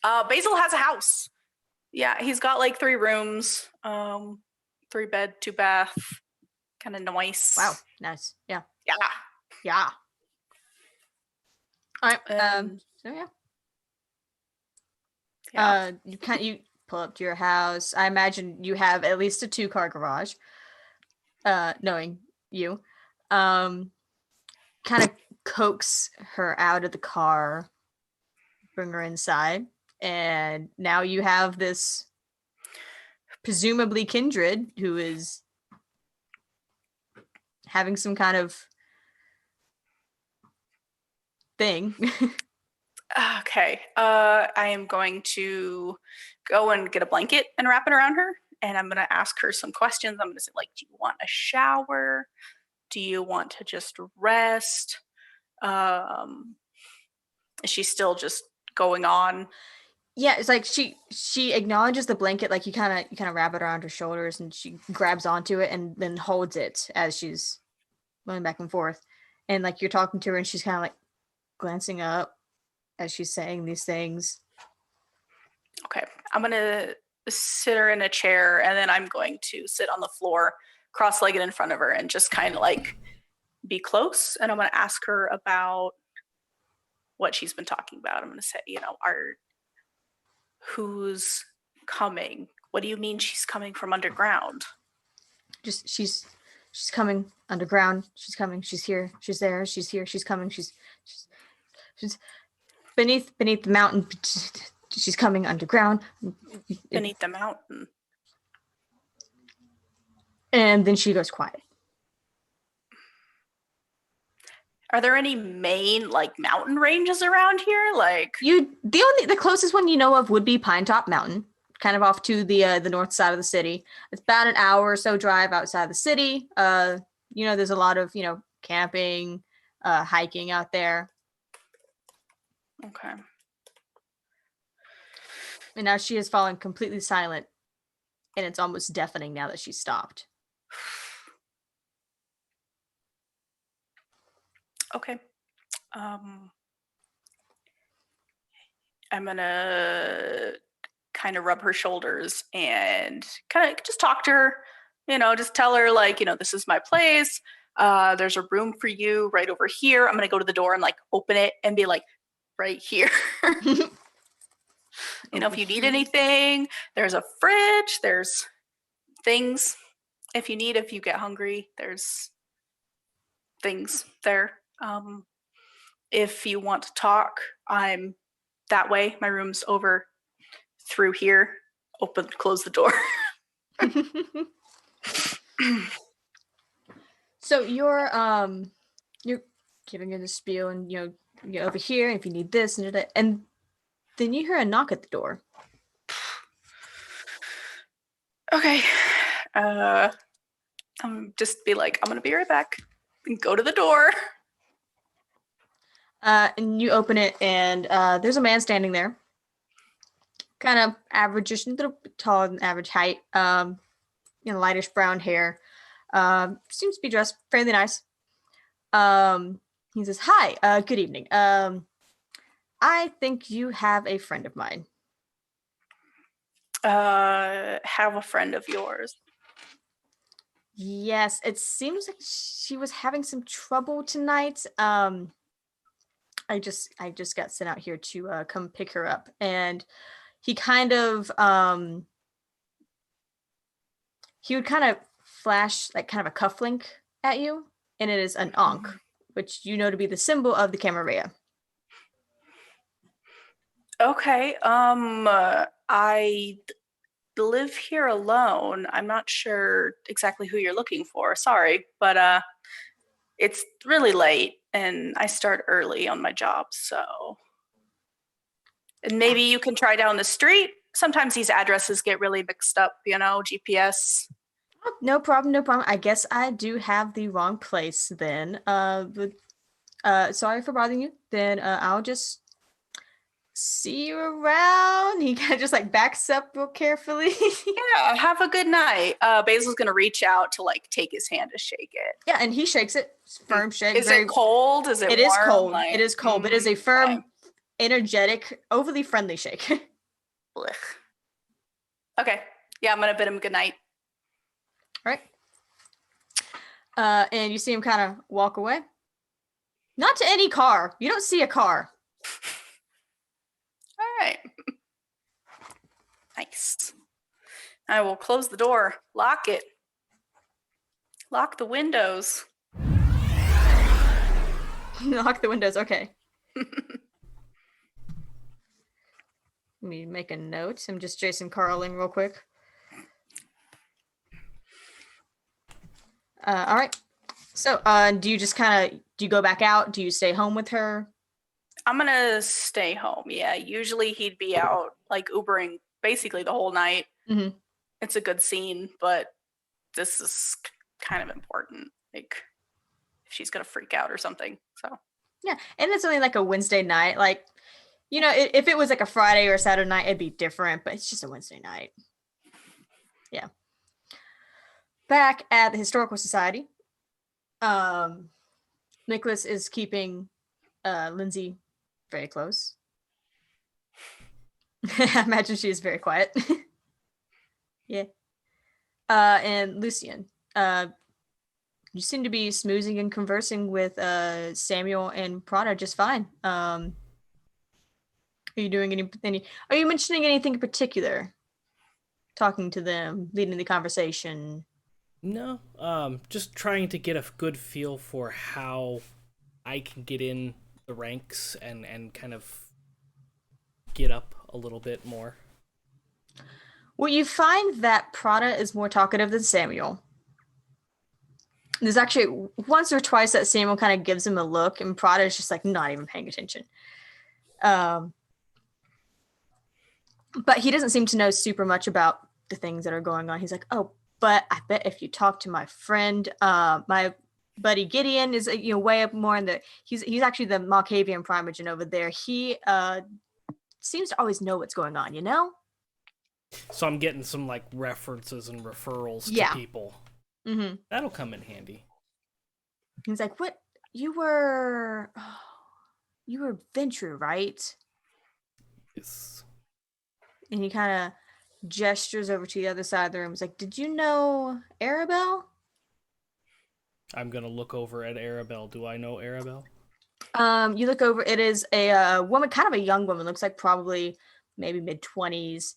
Basil has a house. Yeah, he's got like 3 rooms, 3 bed, 2 bath, kind of nice. Wow, nice. Yeah, Yeah. yeah. All right. So Yeah. you pull up to your house. I imagine you have at least a 2-car garage. Knowing you, kind of coax her out of the car, bring her inside, and now you have this presumably Kindred who is having some kind of thing. Okay. I am going to go and get a blanket and wrap it around her. And I'm going to ask her some questions. I'm going to say, like, do you want a shower? Do you want to just rest? Is she still just going on? Yeah, it's like she acknowledges the blanket, like you kind of wrap it around her shoulders, and she grabs onto it and then holds it as she's going back and forth. And like you're talking to her, and she's kind of like glancing up as she's saying these things. Okay. I'm going to sit her in a chair, and then I'm going to sit on the floor, cross-legged in front of her, and just kind of like be close. And I'm going to ask her about what she's been talking about. I'm going to say, who's coming? What do you mean she's coming from underground? Just she's coming underground. She's coming. She's here. She's there. She's here. She's coming. She's beneath the mountain. She's coming underground. Beneath the mountain. And then she goes quiet. Are there any main like mountain ranges around here? Like The closest one you know of would be Pine Top Mountain, kind of off to the north side of the city. It's about an hour or so drive outside the city. There's a lot of camping, hiking out there. Okay. And now she has fallen completely silent, and it's almost deafening now that she's stopped. Okay. I'm gonna kind of rub her shoulders and kind of just talk to her, just tell her like, this is my place. There's a room for you right over here. I'm gonna go to the door and like open it and be like, right here. If you need anything, there's a fridge, there's things if you get hungry, there's things there. If you want to talk, I'm that way. My room's over through here. Close the door. So you're giving her the spiel, and you're over here if you need this and that, and then you hear a knock at the door. Okay. I'm just be like, I'm gonna be right back, and go to the door. And you open it, and there's a man standing there, kind of average-ish, a little bit taller than average height, lightish brown hair, seems to be dressed fairly nice. He says, "Hi, good evening. I think you have a friend of mine." Have a friend of yours. Yes, it seems like she was having some trouble tonight. I just got sent out here to come pick her up, and he kind of he would kind of flash like kind of a cufflink at you, and it is an Ankh, which you know to be the symbol of the Camarilla. Okay. I live here alone. I'm not sure exactly who you're looking for. Sorry, but it's really late and I start early on my job, so and maybe you can try down the street. Sometimes these addresses get really mixed up, GPS. Oh, no problem, no problem. I guess I do have the wrong place then. Sorry for bothering you. Then I'll just see you around. He kind of just like backs up real carefully. Yeah, have a good night. Basil's gonna reach out to like take his hand to shake it. Yeah, and he shakes it. Firm shake. Is it cold? Is it It warm? is cold. Like, It is cold, but it is a firm, okay. energetic, overly friendly shake. Blech. Okay. Yeah, I'm gonna bid him good night. All right. And you see him kind of walk away. Not to any car. You don't see a car. All right. Nice. I will close the door, lock it, lock the windows. Lock the windows. Okay. Let me make a note. I'm just Jason Carling real quick. All right. So, do you just do you go back out? Do you stay home with her? I'm gonna stay home. Yeah, usually he'd be out like Ubering basically the whole night. Mm-hmm. It's a good scene, but this is kind of important. Like if she's gonna freak out or something. So Yeah, and it's only like a Wednesday night. Like, if it was like a Friday or a Saturday night, it'd be different. But it's just a Wednesday night. Yeah. Back at the Historical Society, Nicholas is keeping Lindsay very close. I imagine she is very quiet. Yeah. And Lucien, you seem to be smoozing and conversing with Samuel and Prada just fine. Are you doing any? Are you mentioning anything in particular? Talking to them, leading the conversation. No, just trying to get a good feel for how I can get in the ranks and kind of get up a little bit more. Well, you find that Prada is more talkative than Samuel. There's actually once or twice that Samuel kind of gives him a look, and Prada is just like not even paying attention. But he doesn't seem to know super much about the things that are going on. He's like, oh, but I bet if you talk to my friend, my buddy Gideon is way up more in the. He's actually the Malkavian Primogen over there. He seems to always know what's going on. So I'm getting some like references and referrals Yeah. to people. Mm-hmm. That'll come in handy. He's like, what? You were Ventru, right? Yes. And he kind of gestures over to the other side of the room. He's like, did you know Arabelle? I'm gonna look over at Arabelle. Do I know Arabelle? You look over. It is a woman, kind of a young woman. Looks like probably maybe mid-20s.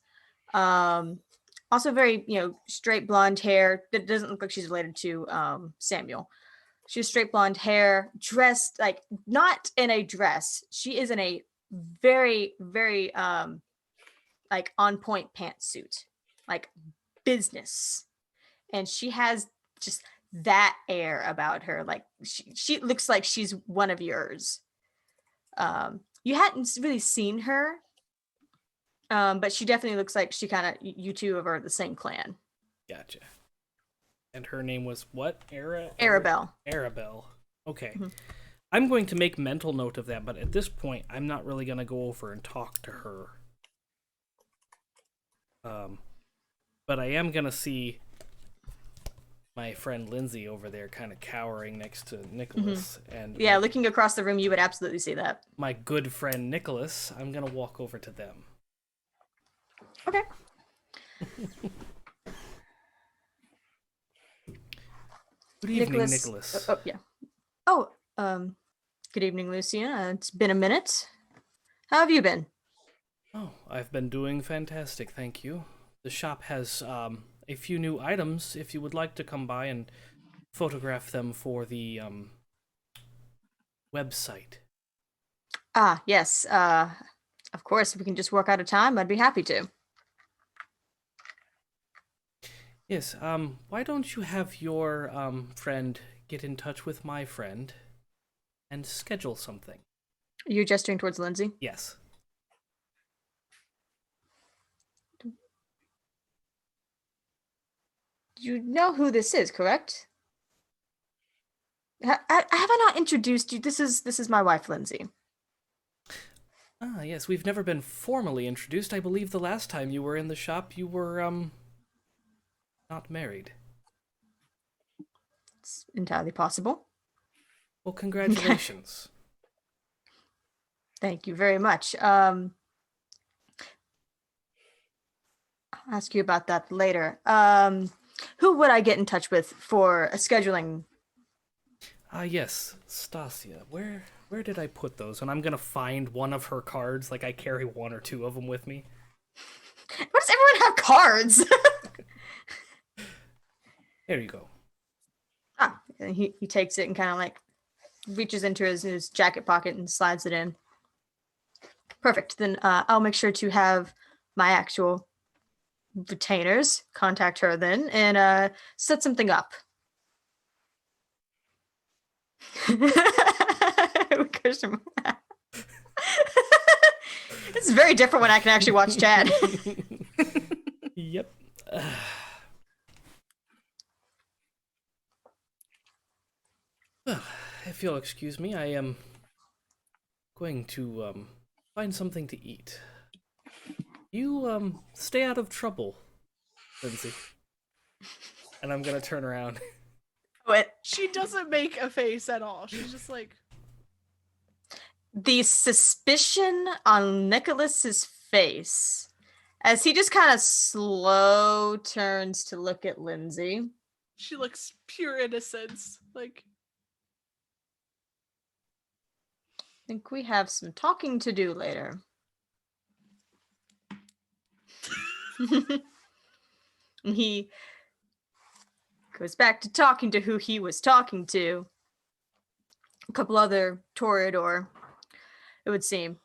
Also very, straight blonde hair. That doesn't look like she's related to Samuel. She has straight blonde hair, dressed like not in a dress. She is in a very, very like on point pantsuit, like business, and she has just that air about her. Like she looks like she's one of yours. You hadn't really seen her. But she definitely looks like she kind of, you two are the same clan. Gotcha. And her name was what? Arabelle. Arabelle. Okay. Mm-hmm. I'm going to make mental note of that, but at this point, I'm not really going to go over and talk to her. But I am going to see my friend Lindsay over there kind of cowering next to Nicholas. Mm-hmm. And yeah, looking across the room, you would absolutely see that. My good friend Nicholas, I'm going to walk over to them. Okay. Good evening, Nicholas. Yeah. Oh, good evening, Lucien. It's been a minute. How have you been? Oh, I've been doing fantastic, thank you. The shop has a few new items if you would like to come by and photograph them for the website. Ah, yes. Of course, if we can just work out a time, I'd be happy to. Yes, why don't you have your friend get in touch with my friend and schedule something? You're gesturing towards Lindsay? Yes. You know who this is, correct? Have I not introduced you? This is my wife, Lindsay. Ah, yes, we've never been formally introduced. I believe the last time you were in the shop, you were, not married. It's entirely possible. Well, congratulations. Thank you very much. I'll ask you about that later. Who would I get in touch with for a scheduling? Ah, yes, Stacia. Where did I put those? And I'm gonna find one of her cards. Like, I carry one or two of them with me. Why does everyone have cards? There you go. And he takes it and kind of like reaches into his jacket pocket and slides it in. Perfect. Then I'll make sure to have my actual retainers contact her then and set something up. It's very different when I can actually watch Chad. Yep. Well, if you'll excuse me, I am going to find something to eat. You stay out of trouble, Lindsay. And I'm gonna turn around. What? She doesn't make a face at all. She's just like, The suspicion on Nicholas's face as he just kind of slow turns to look at Lindsay. she looks pure innocence. Like, I think we have some talking to do later. And he goes back to talking to who he was talking to. A couple other Toreador, it would seem.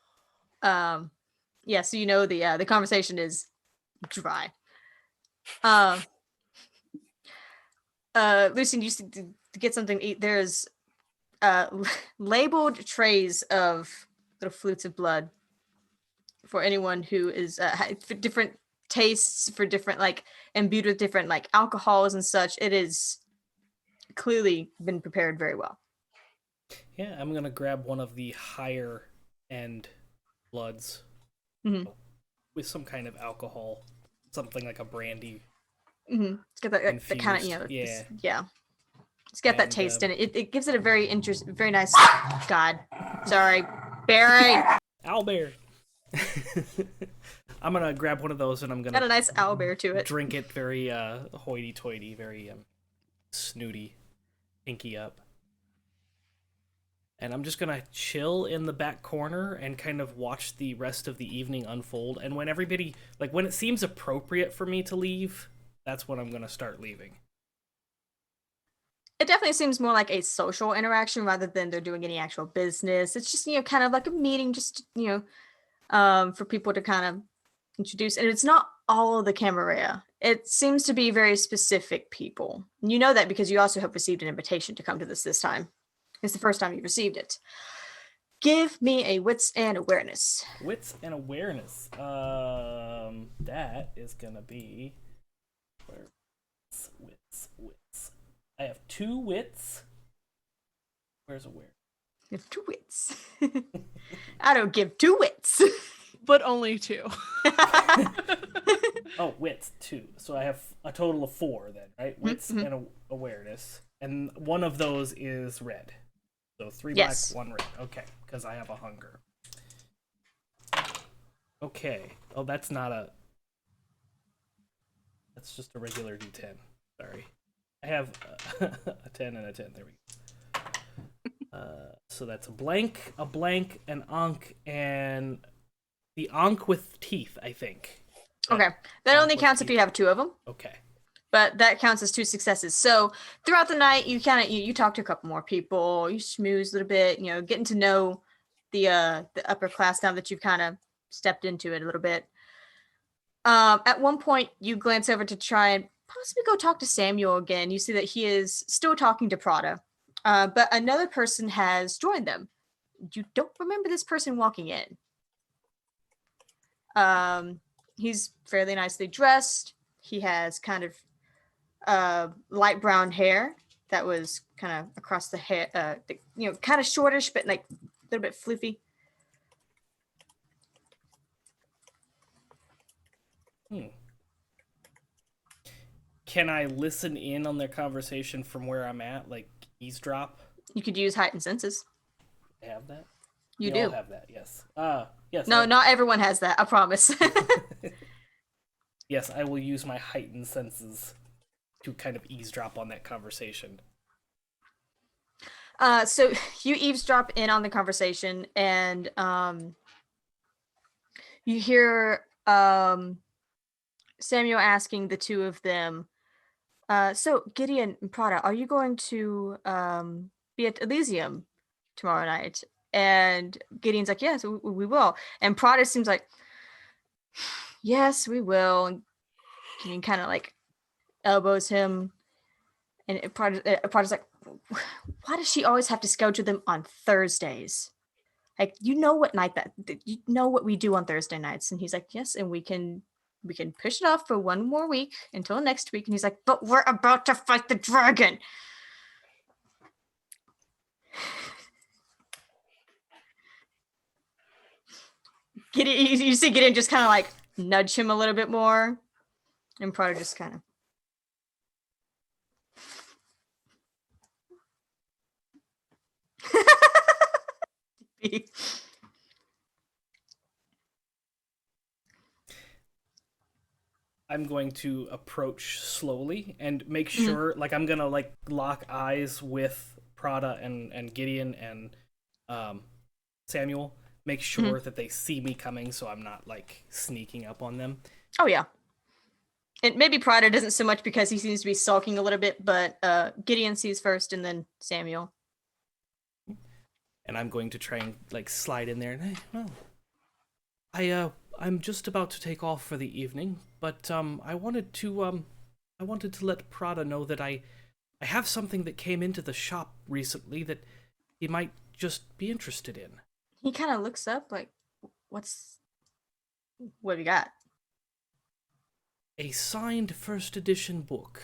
Yeah, so you know the conversation is dry. Lucien, you used to get something to eat. There's labeled trays of little flutes of blood for anyone who is for different tastes, for different like imbued with different like alcohols and such. It is clearly been prepared very well. Yeah, I'm gonna grab one of the higher end bloods with some kind of alcohol, something like a brandy. It's got that kind of, you know, yeah. It's got that taste in it. It gives it a very very nice. God, sorry, Barry. Owlbear. I'm gonna grab one of those and I'm gonna Got a nice owlbear to it. drink it very hoity-toity, very snooty, pinky up. And I'm just gonna chill in the back corner and kind of watch the rest of the evening unfold. And when everybody, like, when it seems appropriate for me to leave, that's when I'm gonna start leaving. It definitely seems more like a social interaction rather than they're doing any actual business. It's just, you know, kind of like a meeting, just, you know, for people to kind of introduce. And it's not all of the Camarilla. It seems to be very specific people. You know that because you also have received an invitation to come to this time. It's the first time you received it. Give me a wits and awareness. Wits and awareness. That is gonna be wits. I have 2 wits. Where's awareness? You have 2 wits. I don't give 2 wits. but only 2. Oh, wits 2. So I have a total of 4 then, right? Wits and awareness, and one of those is red. So 3 black, 1 red. Okay, because I have a hunger. Okay. Oh, that's not a. That's just a regular D10. Sorry. I have a 10 and a 10. There we go. So that's a blank, an Ankh, and the Ankh with teeth, I think. Okay. That only with counts if teeth. you have two of them, Okay. but that counts as 2 successes. So throughout the night, you kind of you talk to a couple more people, you schmooze a little bit, getting to know the upper class now that you've kind of stepped into it a little bit. At one point, you glance over to try and possibly go talk to Samuel again. You see that he is still talking to Prada, but another person has joined them. You don't remember this person walking in. He's fairly nicely dressed. He has kind of light brown hair that was kind of across the hair, kind of shortish, but like a little bit floofy. Can I listen in on their conversation from where I'm at, like eavesdrop? You could use heightened senses. I have that. You We all do. have that. Yes. Yes. No, not everyone has that. I promise. Yes, I will use my heightened senses to kind of eavesdrop on that conversation. So you eavesdrop in on the conversation, and you hear Samuel asking the two of them, so Gideon and Prada, are you going to be at Elysium tomorrow night? And Gideon's like, yes, we will. And Prada seems like, yes, we will. And Gideon kind of like elbows him, and Prada's like, why does she always have to schedule them on Thursdays? Like, what night you know what we do on Thursday nights? And he's like, yes, and we can push it off for one more week until next week. And he's like, but we're about to fight the dragon. You see Gideon just kind of like nudge him a little bit more, and Prada just kind of. I'm going to approach slowly and make sure, like, I'm gonna like lock eyes with Prada and Gideon and Samuel. Make sure that they see me coming, so I'm not like sneaking up on them. Oh yeah. And maybe Prada doesn't so much because he seems to be sulking a little bit, but Gideon sees first, and then Samuel. And I'm going to try and like slide in there. And hey, I'm just about to take off for the evening, but I wanted to let Prada know that I have something that came into the shop recently that he might just be interested in. He kind of looks up like, what have you got? A signed first edition book.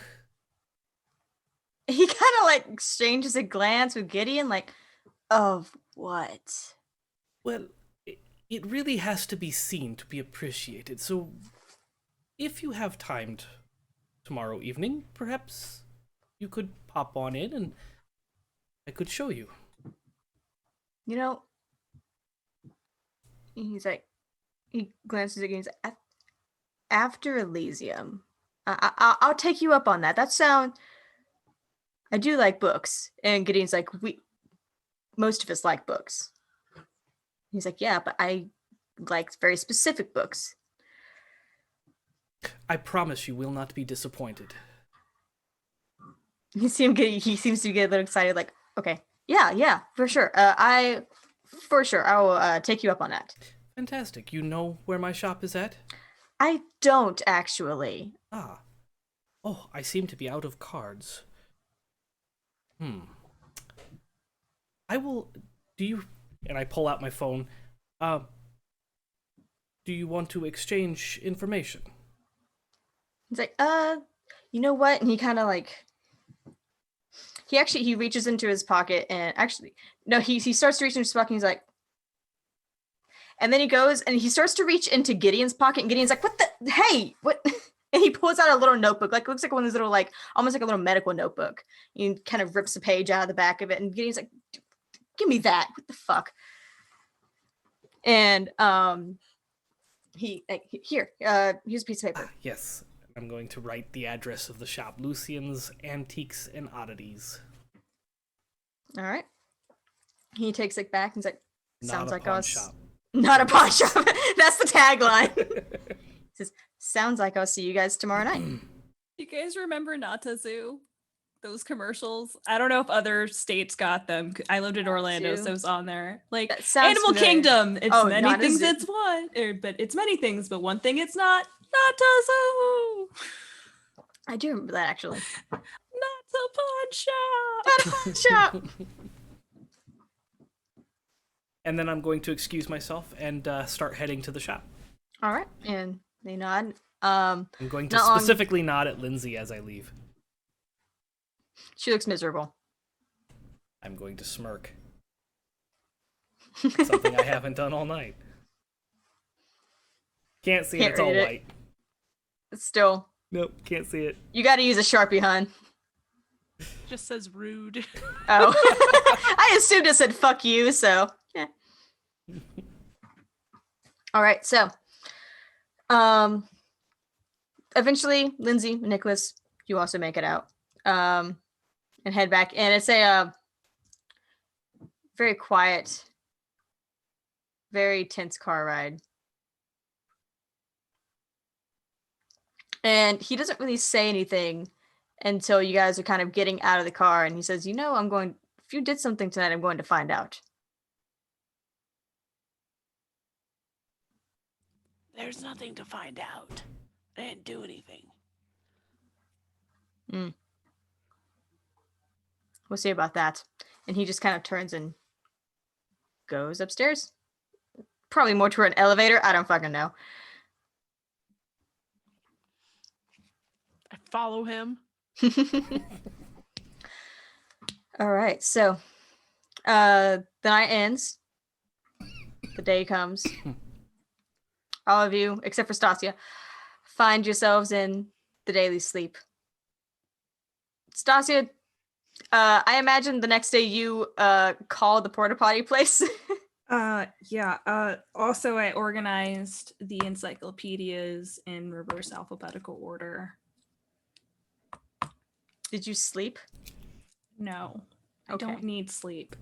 He kind of like exchanges a glance with Gideon, like, of what? Well, it really has to be seen to be appreciated, so if you have time tomorrow evening, perhaps you could pop on in and I could show you. He's like, he glances again, he's like, after Elysium, I'll take you up on that. I do like books. And Gideon's like, most of us like books. He's like, yeah, but I like very specific books. I promise you will not be disappointed. He seems to get a little excited, like, okay, yeah, for sure. I will take you up on that. Fantastic. You know where my shop is at? I don't actually. Ah. Oh, I seem to be out of cards. I will... Do you... And I pull out my phone. Do you want to exchange information? He's like, you know what? And he kind of like... He reaches into his pocket and actually... No, he starts to reach into his pocket and he's like... And then he goes and he starts to reach into Gideon's pocket, and Gideon's like, hey, what? And he pulls out a little notebook, like, looks like one of those little, like, almost like a little medical notebook. He kind of rips a page out of the back of it, and Gideon's like, give me that. What the fuck? And here's a piece of paper. Yes. I'm going to write the address of the shop, Lucien's Antiques and Oddities. All right. He takes it back and he's like, Not sounds a like pawn us. shop. Not a pawn shop. That's the tagline. He says, sounds like I'll see you guys tomorrow night. You guys remember Natazu? Those commercials? I don't know if other states got them. I lived in Orlando, Zoo. so it was on there. Like That sounds Animal familiar. Kingdom. It's Oh, many not a things zoo. it's one. But it's many things, but one thing it's not. Natazu! I do remember that actually. Not a pawn shop! Not a pawn shop. And then I'm going to excuse myself and start heading to the shop. All right. And they nod. I'm going to Not long. specifically nod at Lindsay as I leave. She looks miserable. I'm going to smirk. Something I haven't done all night. Can't see it, Can't it's all read it. white. Still, Nope, can't see it. you got to use a Sharpie, hun. Just says rude. Oh. I assumed it said fuck you, so. Yeah. All right, so. Eventually, Lindsay, Nicholas, you also make it out. And head back. And it's a very quiet, very tense car ride. And he doesn't really say anything until you guys are kind of getting out of the car. And he says, you know, if you did something tonight, I'm going to find out. There's nothing to find out. I didn't do anything. We'll see about that. And he just kind of turns and goes upstairs. Probably more toward an elevator. I don't fucking know. I follow him. All right. So the night ends. The day comes. All of you, except for Stacia, find yourselves in the daily sleep. Stacia, I imagine the next day you call the porta potty place. Yeah. Also, I organized the encyclopedias in reverse alphabetical order. Did you sleep? No, I Okay. don't need sleep.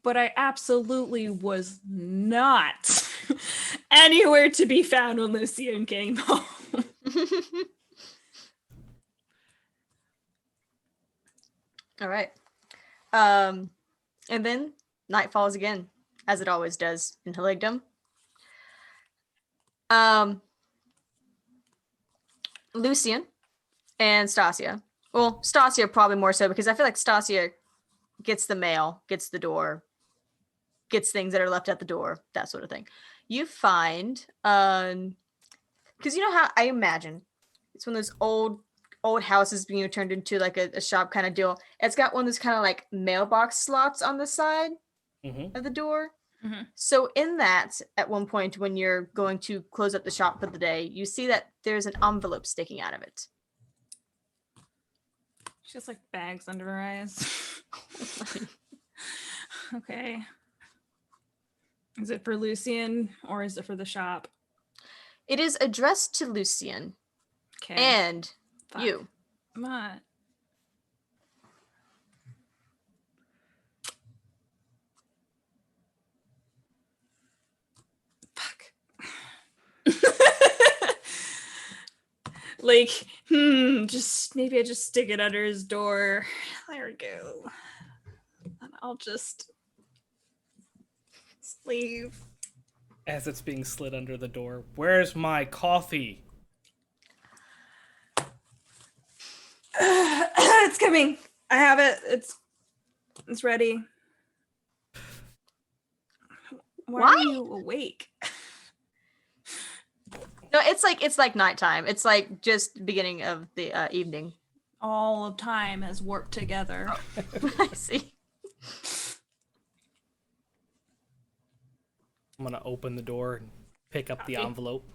But I absolutely was not anywhere to be found when Lucien came home. All right. And then night falls again, as it always does in Heligdom. Lucien and Stacia. Well, Stacia probably more so because I feel like Stacia gets the mail, gets the door, gets things that are left at the door, that sort of thing. You find, because you know how I imagine it's one of those old houses being turned into like a shop kind of deal. It's got one of those kind of like mailbox slots on the side of the door. Mm-hmm. So in that, at one point when you're going to close up the shop for the day, you see that there's an envelope sticking out of it. She has like bags under her eyes. Okay. Is it for Lucien or is it for the shop? It is addressed to Lucien Okay. and Fuck. you. Come on. Fuck. Like, just maybe I just stick it under his door. There we go. And I'll just leave. As it's being slid under the door, where's my coffee? It's coming. I have it. It's ready. Why Why? are you awake? No, it's like nighttime. It's like just beginning of the evening. All of time has warped together. I see. I'm gonna open the door and pick up the envelope.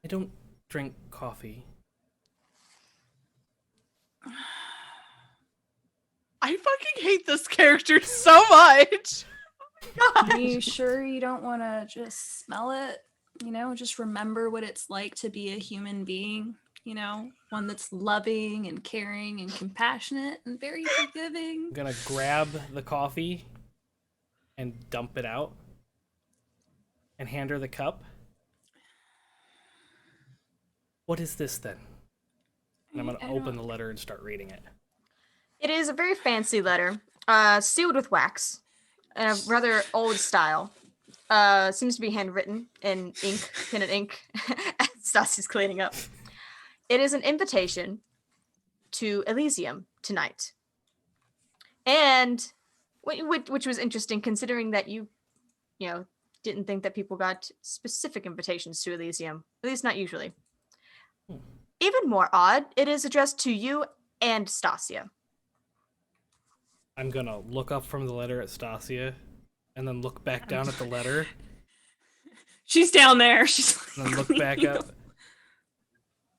I don't drink coffee. I fucking hate this character so much. Are you sure you don't want to just smell it? just remember what it's like to be a human being, one that's loving and caring and compassionate and very forgiving. I'm gonna grab the coffee and dump it out and hand her the cup. What is this then? And I'm gonna open the letter and start reading it. It is a very fancy letter, sealed with wax, in a rather old style. Seems to be handwritten in ink, pen and ink, as Stacia's cleaning up. It is an invitation to Elysium tonight. And, which was interesting, considering that you didn't think that people got specific invitations to Elysium, at least not usually. Even more odd, it is addressed to you and Stacia. I'm gonna look up from the letter at Stacia, and then look back down at the letter. She's down there. She's And then look back up,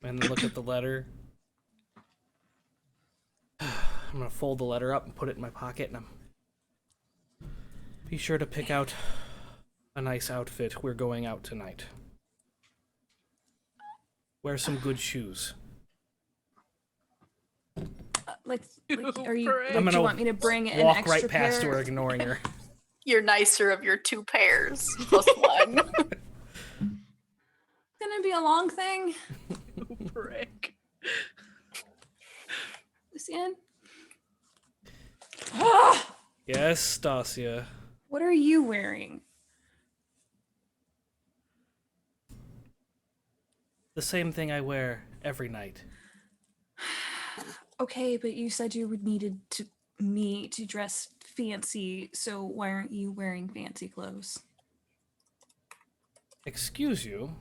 and then look at the letter. I'm gonna fold the letter up and put it in my pocket, and be sure to pick out a nice outfit. We're going out tonight. Wear some good shoes. Are you? I'm Do gonna you want me to bring an walk extra right past pair? her, ignoring her. You're nicer of your 2 pairs plus 1. It's gonna be a long thing. Frick. Lucien? Yes, Stacia. What are you wearing? The same thing I wear every night. Okay, but you said you would needed me to dress fancy, so why aren't you wearing fancy clothes? Excuse you?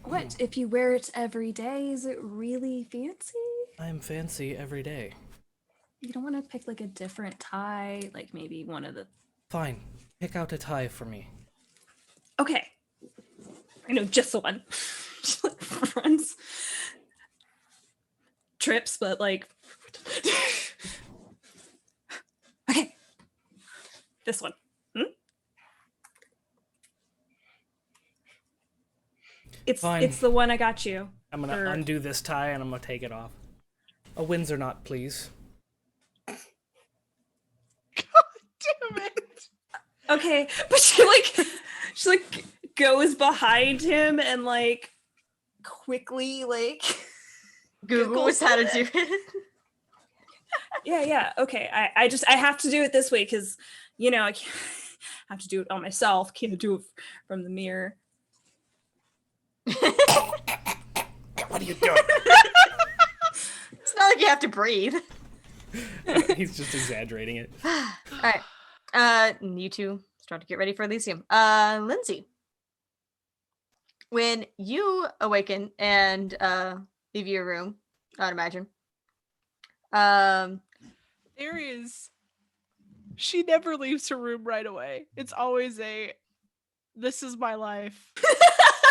What? If you wear it every day, is it really fancy? I'm fancy every day. You don't want to pick like a different tie, like maybe one of the... Fine. Pick out a tie for me. Okay. I know just the one. Just like friends. Trips, but like... Okay. This one. Fine. It's the one I got you. I'm gonna undo this tie and I'm gonna take it off. A Windsor knot, please. God damn it. Okay, but she goes behind him and like quickly like Googles how to do it. yeah. Okay, I have to do it this way because I can't have to do it on myself. Can't do it from the mirror. What are you doing? It's not like you have to breathe. He's just exaggerating it. All right. You two start to get ready for Elysium. Lindsay, when you awaken and leave your room, I'd imagine. She never leaves her room right away. It's always this is my life.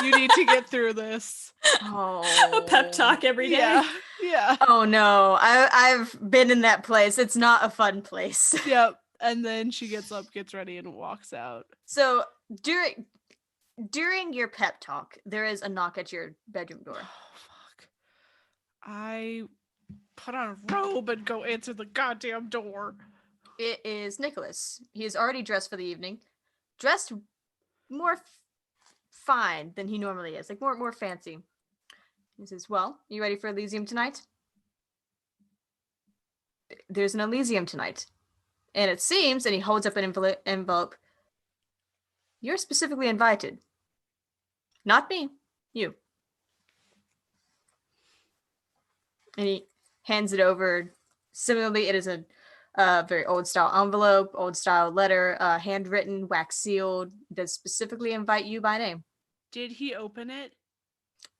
You need to get through this. Oh, A pep talk every day. Yeah. Oh no, I've been in that place. It's not a fun place. Yep. And then she gets up, gets ready, and walks out. So during your pep talk, there is a knock at your bedroom door. Oh, fuck. I put on a robe and go answer the goddamn door. It is Nicholas. He is already dressed for the evening, dressed more fine than he normally is, like more fancy. He says, "Well, you ready for Elysium tonight?" There's an Elysium tonight, and it seems, and he holds up an envelope. You're specifically invited. Not me, you. And he hands it over. Similarly, it is a very old style envelope, old style letter, handwritten, wax sealed. Does specifically invite you by name. Did he open it?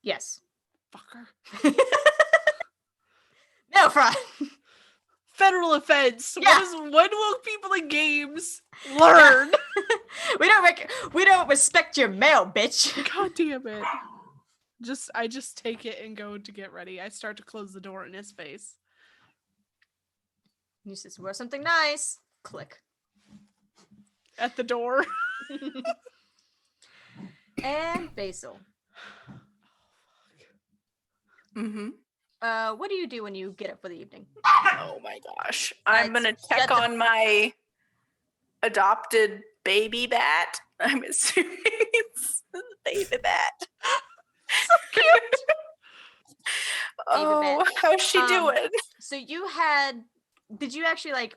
Yes. Fucker. No fraud. Federal offense. Yeah. When will people in games learn? we don't respect your mail, bitch. God damn it. I just take it and go to get ready. I start to close the door in his face. He says, "Wear something nice." Click. At the door. And Basil. Mm-hmm. What do you do when you get up for the evening? Oh my gosh. I'm going to check on my adopted baby bat. I'm assuming it's a baby bat. So cute. Oh, how's she doing? So did you actually like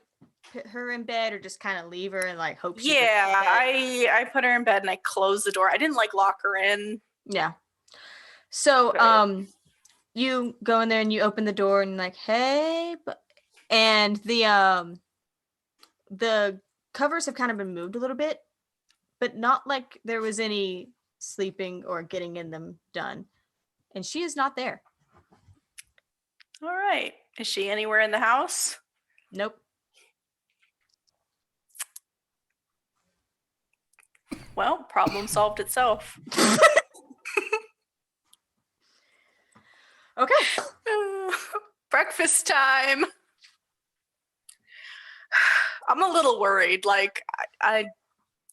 put her in bed or just kind of leave her and like hope she I put her in bed and I closed the door. I didn't like lock her in. Yeah. So Right. you go in there and you open the door and like, hey, and the covers have kind of been moved a little bit, but not like there was any sleeping or getting in them done. And she is not there. All right. Is she anywhere in the house? Nope. Well, problem solved itself. Okay. Breakfast time. I'm a little worried. Like,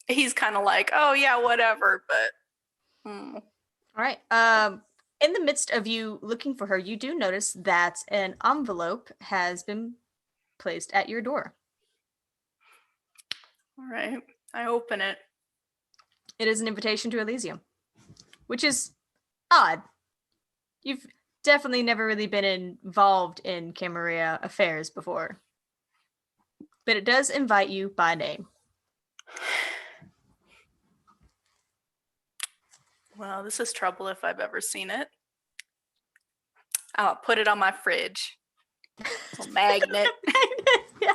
he's kind of like, oh yeah, whatever. But All right. In the midst of you looking for her, you do notice that an envelope has been placed at your door. all right, I open it. It is an invitation to Elysium, which is odd. You've definitely never really been involved in Camarilla affairs before. But it does invite you by name. Well, this is trouble if I've ever seen it. I'll put it on my fridge. Little magnet. Yeah.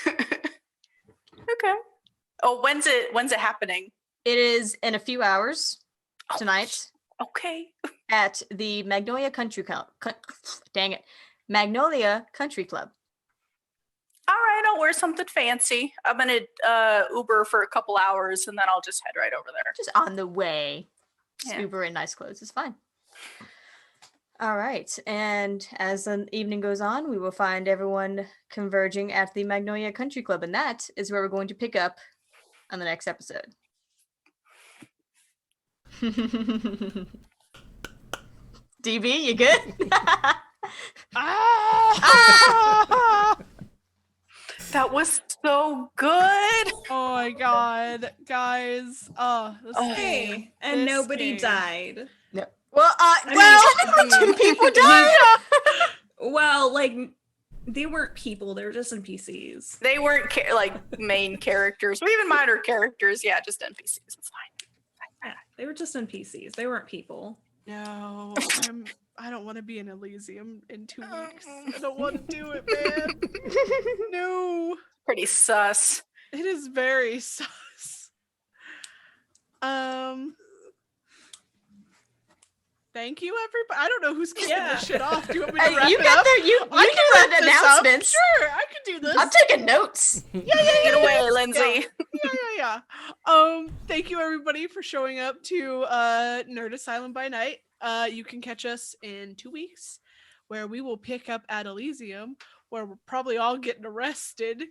Okay. Oh, when's it happening? It is in a few hours tonight Okay. at the Magnolia Country Club. Dang it. Magnolia Country Club. All right, I'll wear something fancy. I'm gonna Uber for a couple hours and then I'll just head right over there. Just on the way. Just Yeah. Uber in nice clothes is fine. All right. And as the evening goes on, we will find everyone converging at the Magnolia Country Club. And that is where we're going to pick up on the next episode. DB, you good? That was so good. Oh my god, guys! Oh, this Hey, and This nobody game. died. No. Well, mean- technically 2 people died. Well, like they weren't people; they were just NPCs. They weren't like main characters, or even minor characters. Yeah, just NPCs. It's fine. They were just NPCs. They weren't people. No, I don't want to be in Elysium in 2 weeks. I don't want to do it, man. No, Pretty sus. it is very sus. Thank you, everybody. I don't know who's kicking Yeah. this shit off. Do you want me to wrap You it got up? the you I do can wrap the this up. announcements. Sure, I can do this. I'm taking notes. Get away, Lindsay. Yeah. Thank you everybody for showing up to Nerd Asylum by Night. You can catch us in 2 weeks, where we will pick up at Elysium, where we're probably all getting arrested.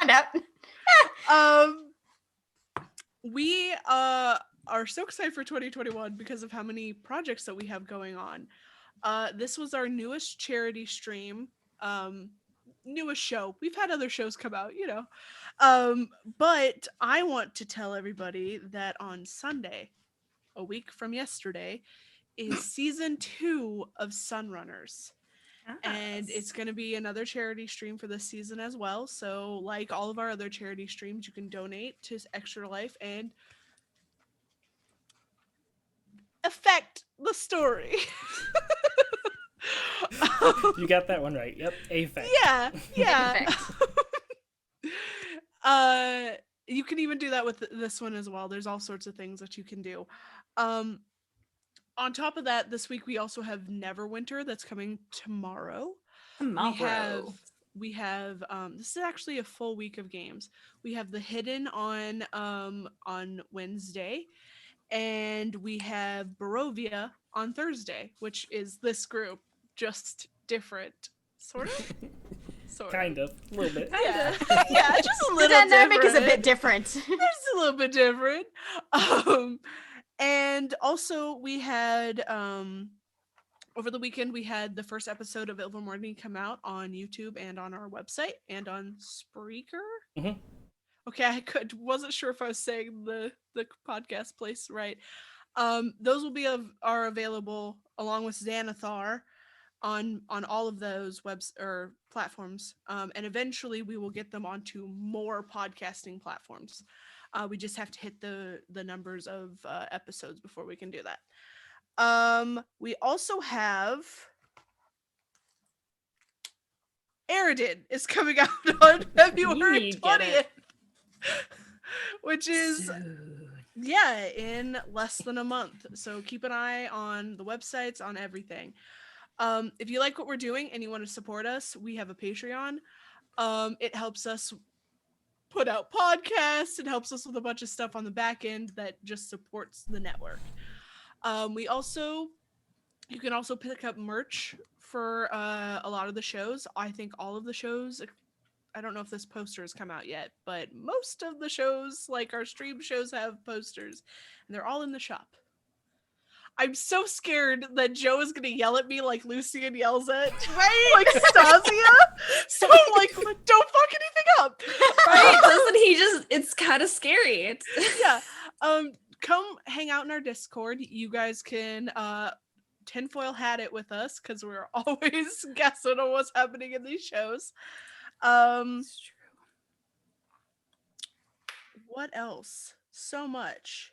I know. We are so excited for 2021 because of how many projects that we have going on. This was our newest charity stream, newest show. We've had other shows come out, you know. But I want to tell everybody that on Sunday, a week from yesterday, is season 2 of Sunrunners. And it's going to be another charity stream for this season as well. So like all of our other charity streams, you can donate to Extra Life and affect the story. You got that one right. Yep. AFAC. Yeah. You can even do that with this one as well. There's all sorts of things that you can do. On top of that, this week we also have Neverwinter that's coming tomorrow. We have this is actually a full week of games. We have The Hidden on Wednesday, and we have Barovia on Thursday, which is this group, just different, sort of. Sort Kind of. A little bit. Yeah, yeah, just a The little dynamic is a different. bit different. It's a little bit different. And also we had over the weekend we had the first episode of Ilvermorny come out on YouTube and on our website and on Spreaker. Mhm. Okay, wasn't sure if I was saying the podcast place right. Those will be are available along with Xanathar on all of those webs or platforms, and eventually we will get them onto more podcasting platforms. We just have to hit the numbers of episodes before we can do that. We also have Aridin is coming out on February Get 20th, it. which is Soon. yeah, in less than a month. So keep an eye on the websites, on everything. If you like what we're doing and you want to support us, we have a Patreon. It helps us put out podcasts. It helps us with a bunch of stuff on the back end that just supports the network. You can also pick up merch for a lot of the shows. I think all of the shows, I don't know if this poster has come out yet, but most of the shows, like our stream shows, have posters, and they're all in the shop. I'm so scared that Joe is gonna yell at me like Lucien yells at like Stacia. So I'm like, don't fuck anything up. Right? Doesn't he just? It's kind of scary. Yeah. Come hang out in our Discord. You guys can tinfoil hat it with us because we're always guessing on what's happening in these shows. What else? So much.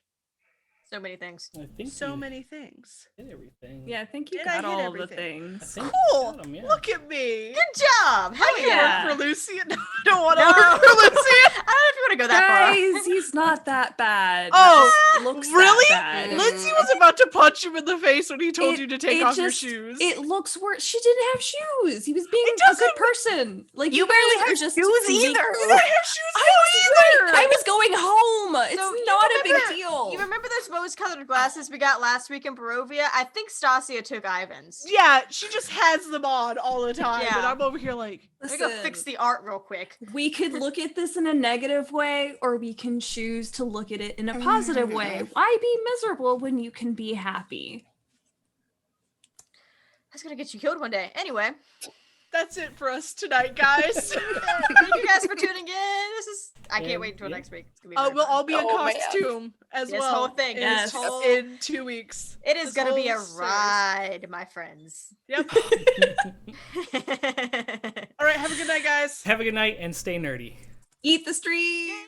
So many things. I think So you many things. hit everything. Yeah, I think you Did I got hit all the everything? I things. think Cool. you got 'em, yeah. Look at me. Good job. Hell I can yeah. work for Lucien. No, I don't want to No. work for Lucien. I don't know if you want to go that far. Guys, he's not that bad. Oh, He looks really? that bad. Lindsay was about to punch him in the face when he told you to take off your just- shoes. It looks worse. She didn't have shoes. He was being It a doesn't- good person. Like You guys barely are have just shoes being- either. You don't have shoes I was going home. It's So you not a big remember- deal. You remember those rose-colored glasses we got last week in Barovia? I think Stacia took Ivan's. Yeah, she just has them on all the time, and Yeah. I'm over here like, Let me go fix the art real quick. We could look at this in a negative way, or we can choose to look at it in a positive way. Why be miserable when you can be happy? That's gonna get you killed one day. Anyway, that's it for us tonight, guys. thank you guys for tuning in. I can't wait until Yeah. next week. It's gonna be very We'll fun. all be in Oh, man. costume as This well. whole thing, In, yes. in 2 weeks. It is this gonna be a whole series. ride, my friends. Yep. All right, have a good night, guys. Have a good night and stay nerdy. Eat the stream.